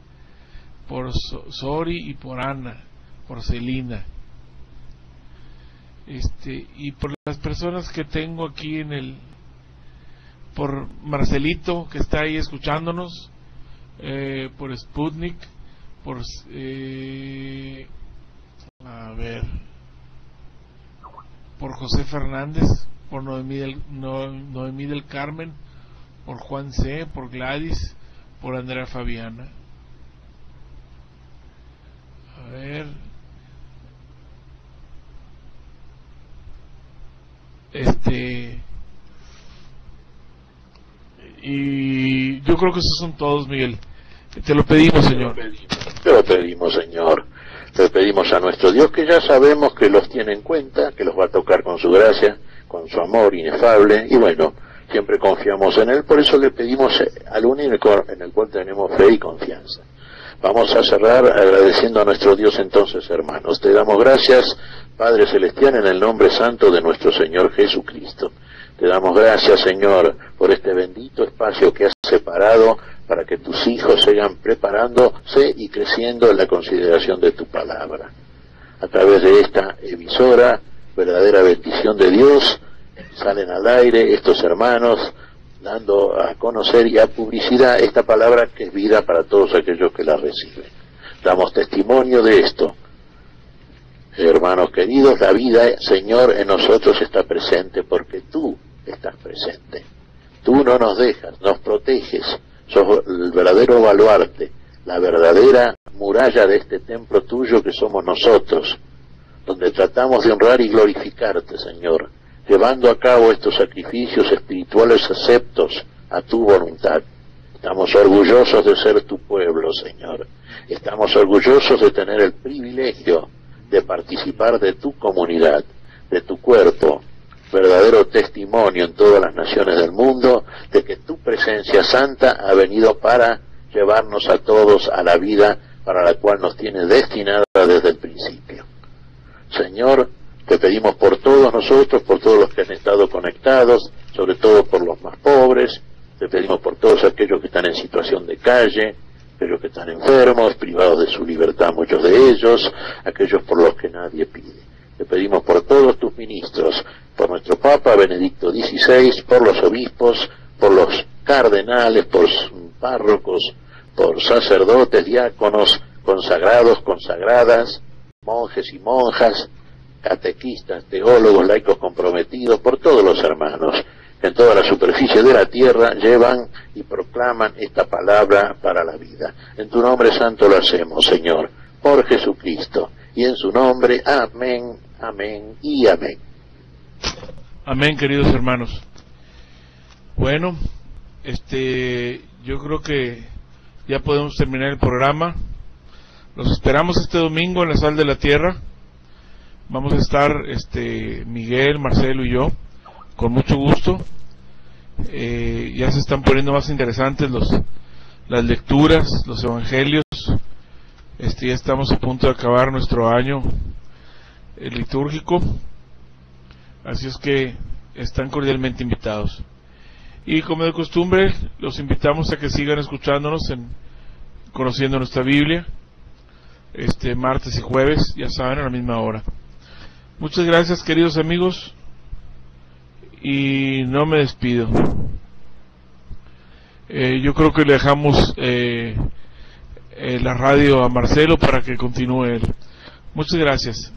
S2: por Sori y por Ana, por Celina, y por las personas que tengo aquí por Marcelito, que está ahí escuchándonos, por Sputnik, por por José Fernández, por Noemí del Carmen, por Juan C., por Gladys, por Andrea Fabiana. A ver, y yo creo que esos son todos, Miguel. Te lo pedimos, Señor.
S1: Te lo pedimos, Señor. Le pedimos a nuestro Dios, que ya sabemos que los tiene en cuenta, que los va a tocar con su gracia, con su amor inefable, y bueno, siempre confiamos en Él. Por eso le pedimos al único en el cual tenemos fe y confianza. Vamos a cerrar agradeciendo a nuestro Dios entonces, hermanos. Te damos gracias, Padre Celestial, en el nombre santo de nuestro Señor Jesucristo. Te damos gracias, Señor, por este bendito espacio que has separado para que tus hijos sigan preparándose y creciendo en la consideración de tu palabra. A través de esta emisora, verdadera bendición de Dios, salen al aire estos hermanos, dando a conocer y a publicidad esta palabra que es vida para todos aquellos que la reciben. Damos testimonio de esto. Hermanos queridos, la vida, Señor, en nosotros está presente porque tú estás presente. Tú no nos dejas, nos proteges, sos el verdadero baluarte, la verdadera muralla de este templo tuyo que somos nosotros, donde tratamos de honrar y glorificarte, Señor, llevando a cabo estos sacrificios espirituales aceptos a tu voluntad. Estamos orgullosos de ser tu pueblo, Señor. Estamos orgullosos de tener el privilegio de participar de tu comunidad, de tu cuerpo, verdadero testimonio en todas las naciones del mundo de que tu presencia santa ha venido para llevarnos a todos a la vida para la cual nos tiene destinada desde el principio. Señor, te pedimos por todos nosotros, por todos los que han estado conectados, sobre todo por los más pobres, te pedimos por todos aquellos que están en situación de calle, aquellos que están enfermos, privados de su libertad, muchos de ellos, aquellos por los que nadie pide. Te pedimos por todos tus ministros, por nuestro Papa Benedicto XVI, por los obispos, por los cardenales, por párrocos, por sacerdotes, diáconos, consagrados, consagradas, monjes y monjas, catequistas, teólogos, laicos comprometidos, por todos los hermanos que en toda la superficie de la tierra llevan y proclaman esta palabra para la vida. En tu nombre santo lo hacemos, Señor, por Jesucristo, y en su nombre, amén, amén y amén.
S2: Amén, queridos hermanos. Bueno, yo creo que ya podemos terminar el programa. Los esperamos este domingo en la Sal de la Tierra. Vamos a estar Miguel, Marcelo y yo, con mucho gusto. Ya se están poniendo más interesantes las lecturas, los evangelios. Ya estamos a punto de acabar nuestro año litúrgico, así es que están cordialmente invitados. Y como de costumbre, los invitamos a que sigan escuchándonos Conociendo Nuestra Biblia, martes y jueves, ya saben, a la misma hora. Muchas gracias, queridos amigos, y no me despido. Yo creo que le dejamos la radio a Marcelo para que continúe él. Muchas gracias.